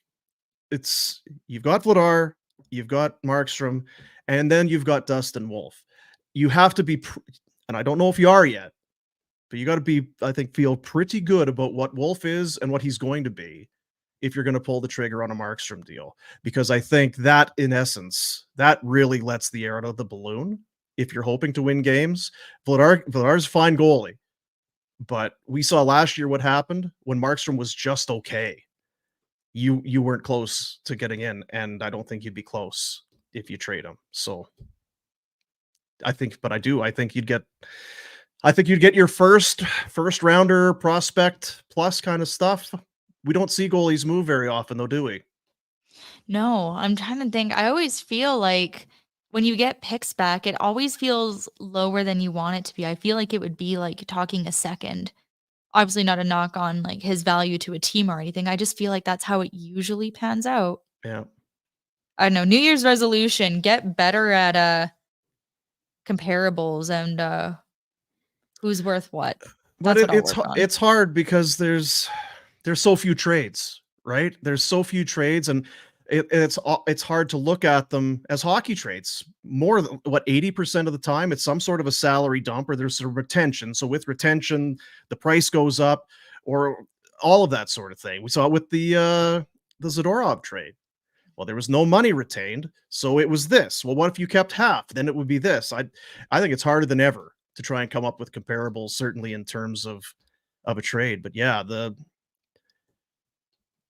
you've got Vladar, you've got Markstrom, and then you've got Dustin Wolf. You have to be, and I don't know if you are yet, but you got to be, I think, feel pretty good about what Wolf is and what he's going to be if you're going to pull the trigger on a Markstrom deal. Because I think that, in essence, that really lets the air out of the balloon. If you're hoping to win games, Vladar's a fine goalie, But we saw last year what happened when Markstrom was just okay. You weren't close to getting in, and I don't think you'd be close if you trade him. So I think you'd get your first rounder prospect plus kind of stuff. We don't see goalies move very often though, do we? No, I'm trying to think. I always feel like when you get picks back, it always feels lower than you want it to be. I feel like it would be like talking a second. Obviously not a knock on like his value to a team or anything. I just feel like that's how it usually pans out. Yeah. I don't know. New Year's resolution, get better at comparables and who's worth what. But That's what I'll work on. it's hard because there's so few trades, right? There's so few trades, and it's hard to look at them as hockey trades. More than 80% of the time, it's some sort of a salary dump or there's some retention. So with retention, the price goes up, or all of that sort of thing. We saw it with the Zadorov trade. Well, there was no money retained, so it was this. Well, what if you kept half? Then it would be this. I think it's harder than ever to try and come up with comparables, certainly in terms of a trade. But yeah,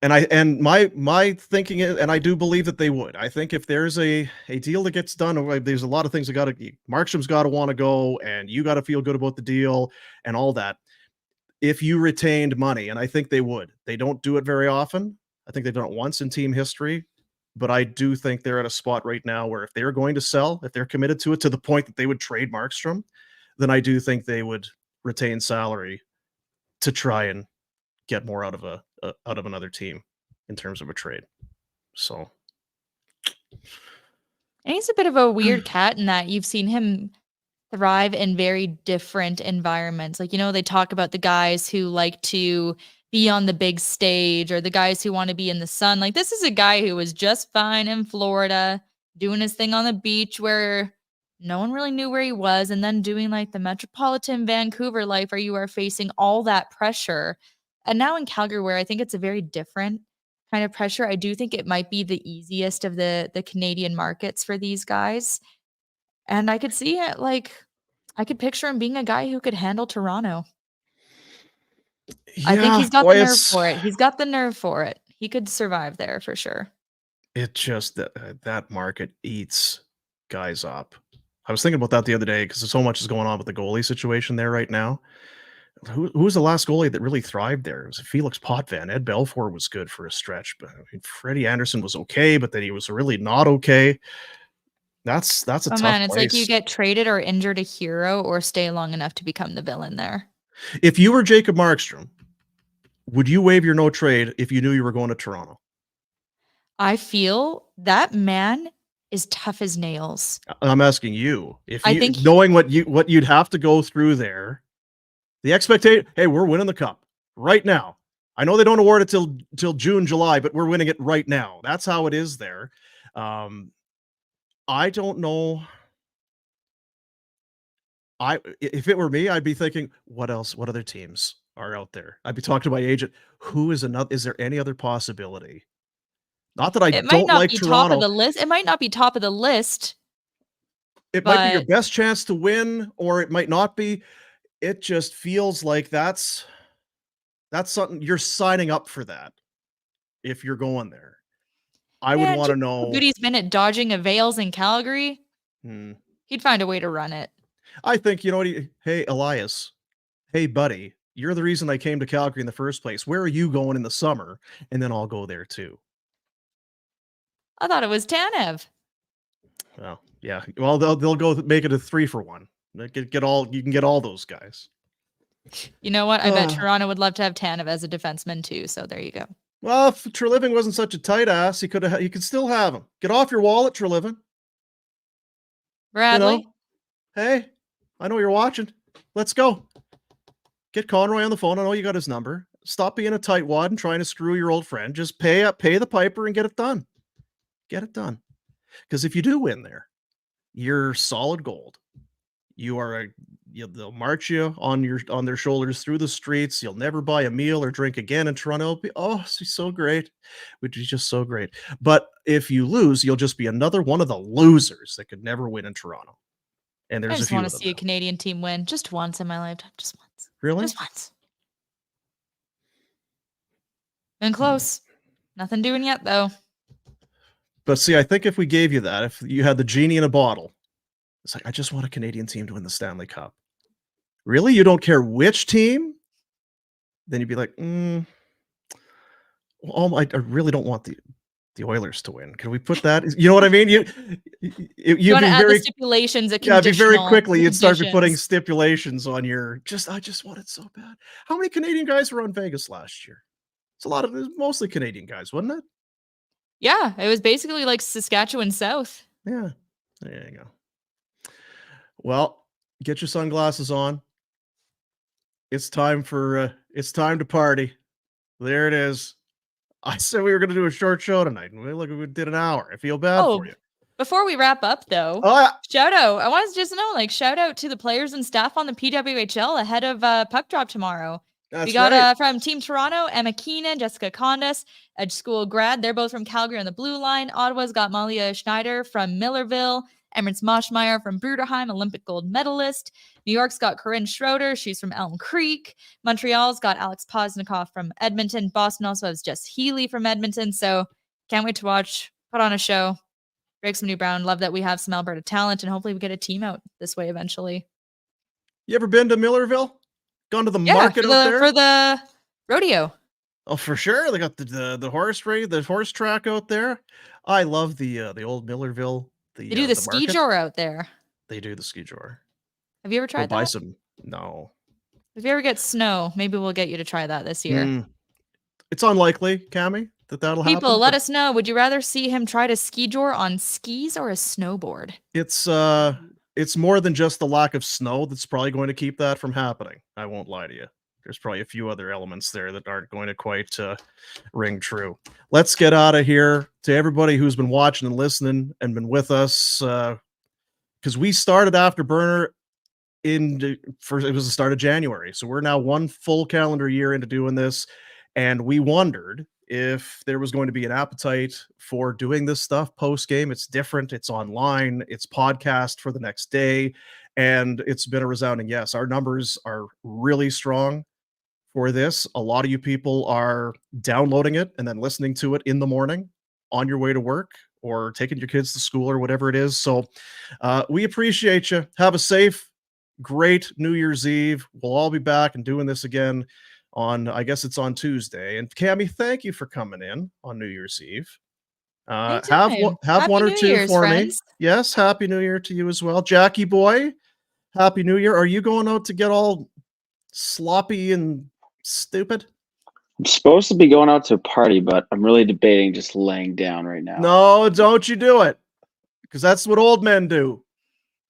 my thinking is, and I do believe that they would. I think if there's a deal that gets done, there's a lot of things that Markstrom's got to want to go, and you got to feel good about the deal and all that. If you retained money, and I think they would. They don't do it very often. I think they've done it once in team history. But I do think they're at a spot right now where if they're going to sell, if they're committed to it to the point that they would trade Markstrom, then I do think they would retain salary to try and get more out of another team in terms of a trade. So, and he's a bit of a weird cat in that you've seen him thrive in very different environments. Like, they talk about the guys who like to be on the big stage or the guys who want to be in the sun. Like, this is a guy who was just fine in Florida, doing his thing on the beach where no one really knew where he was, and then doing like the metropolitan Vancouver life where you are facing all that pressure. And now in Calgary, where I think it's a very different kind of pressure, I do think it might be the easiest of the Canadian markets for these guys. And I could see it, I could picture him being a guy who could handle Toronto. I think yeah, he's got boy, the nerve for it. He's got the nerve for it. He could survive there for sure. it just that market eats guys up. I was thinking about that the other day because so much is going on with the goalie situation there right now. Who was the last goalie that really thrived there? It was Felix Potvin. Ed Belfour was good for a stretch, but I mean, Freddie Anderson was okay, but then he was really not okay. That's a tough Man, it's like you place. get traded or injured a hero or stay long enough to become the villain there. If you were Jacob Markstrom, would you waive your no trade if you knew you were going to Toronto? I feel that man is tough as nails. I'm asking you. If I you think knowing what you'd have to go through there, the expectation, hey, we're winning the cup right now. I know they don't award it till June, July, but we're winning it right now. That's how it is there. I don't know. If it were me, I'd be thinking, what else? What other teams are out there? I'd be talking to my agent. Who is another? Is there any other possibility? Not that I it might don't not like be Toronto. top of the list. It might not be top of the list. It might be your best chance to win, or it might not be. It just feels like that's something you're signing up for that if you're going there. I would want to know. Good he's been at dodging avails in Calgary. He'd find a way to run it. I think, hey, Elias, hey, buddy, you're the reason I came to Calgary in the first place. Where are you going in the summer? And then I'll go there too. I thought it was Tanev. Well, yeah. Well, they'll go make it a 3-for-1. You can get all those guys. You know what? I bet Toronto would love to have Tanev as a defenseman too. So there you go. Well, if Treliving wasn't such a tight ass, you could still have him. Get off your wallet, Treliving. Bradley. Hey, I know you're watching. Let's go. Get Conroy on the phone. I know you got his number. Stop being a tightwad and trying to screw your old friend. Just pay the piper and get it done. Get it done. Because if you do win there, you're solid gold. You are they'll march you on their shoulders through the streets. You'll never buy a meal or drink again in Toronto. It'll be, she's so great, which is just so great. But if you lose, you'll just be another one of the losers that could never win in Toronto. And I there's a just few want of to them see a now. Canadian team win just once in my lifetime. Just once. Really? Just once. Been close. Nothing doing yet, though. But see, I think if we gave you that, if you had the genie in a bottle, it's like, I just want a Canadian team to win the Stanley Cup. Really? You don't care which team? Then you'd be like, well, I really don't want the Oilers to win. Can we put that? You know what I mean? You You'd want to be add the very, stipulations, a yeah, it'd be very conditional quickly. You'd start be putting conditions. stipulations on your. I just want it so bad. How many Canadian guys were on Vegas last year? It's a lot of, mostly Canadian guys, wasn't it? Yeah, it was basically like Saskatchewan South. Yeah, there you go. Well, get your sunglasses on. It's time to party. There it is. I said we were going to do a short show tonight, and we did an hour. I feel bad for you. Before we wrap up, though, shout out. I want to just know, shout out to the players and staff on the PWHL ahead of puck drop tomorrow. That's we got right. From Team Toronto, Emma Keenan, Jessica Condas, Edge School grad. They're both from Calgary on the blue line. Ottawa's got Malia Schneider from Millerville. Emirates Moschmeyer from Bruderheim, Olympic gold medalist. New York's got Corinne Schroeder. She's from Elm Creek. Montreal's got Alex Posnikoff from Edmonton. Boston also has Jess Healy from Edmonton. So can't wait to watch, put on a show, break some new ground. Love that we have some Alberta talent, and hopefully we get a team out this way eventually. You ever been to Millerville? Gone to the market out there? For the rodeo. Oh, for sure. They got the horse race, the horse track out there. I love the old Millerville. They do the ski jour out there. They do the ski jour. Have you ever tried that? Buy some. No. If you ever get snow, maybe we'll get you to try that this year. It's unlikely, Cami, that'll happen. People, let us know. Would you rather see him try to ski jour on skis or a snowboard? It's more than just the lack of snow that's probably going to keep that from happening. I won't lie to you. There's probably a few other elements there that aren't going to quite ring true. Let's get out of here. To everybody who's been watching and listening and been with us, because we started Afterburner it was the start of January. So we're now one full calendar year into doing this. And we wondered if there was going to be an appetite for doing this stuff post-game. It's different. It's online. It's podcast for the next day. And it's been a resounding yes. Our numbers are really strong for this. A lot of you people are downloading it and then listening to it in the morning on your way to work or taking your kids to school or whatever it is. So we appreciate you. Have a safe, great New Year's Eve. We'll all be back and doing this again on, I guess it's on Tuesday. And Cami, thank you for coming in on New Year's Eve. Have one or two for me. Yes, Happy New Year to you as well. Jackie boy, Happy New Year. Are you going out to get all sloppy and stupid? I'm supposed to be going out to a party, but I'm really debating just laying down right now. No, don't you do it. Because that's what old men do.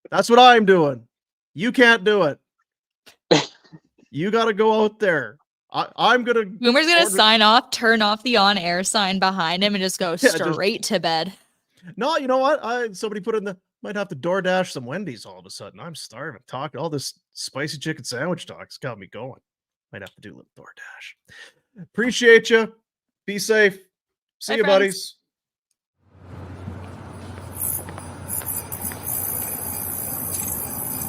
That's what I'm doing. You can't do it. You got to go out there. I'm going to... Boomer's going to sign off, turn off the on-air sign behind him, and just go straight to bed. No, you know what? Somebody put in might have to DoorDash some Wendy's all of a sudden. I'm starving. Talking all this spicy chicken sandwich talk's got me going. Might have to do a little DoorDash. Appreciate you. Be safe. See you, buddies.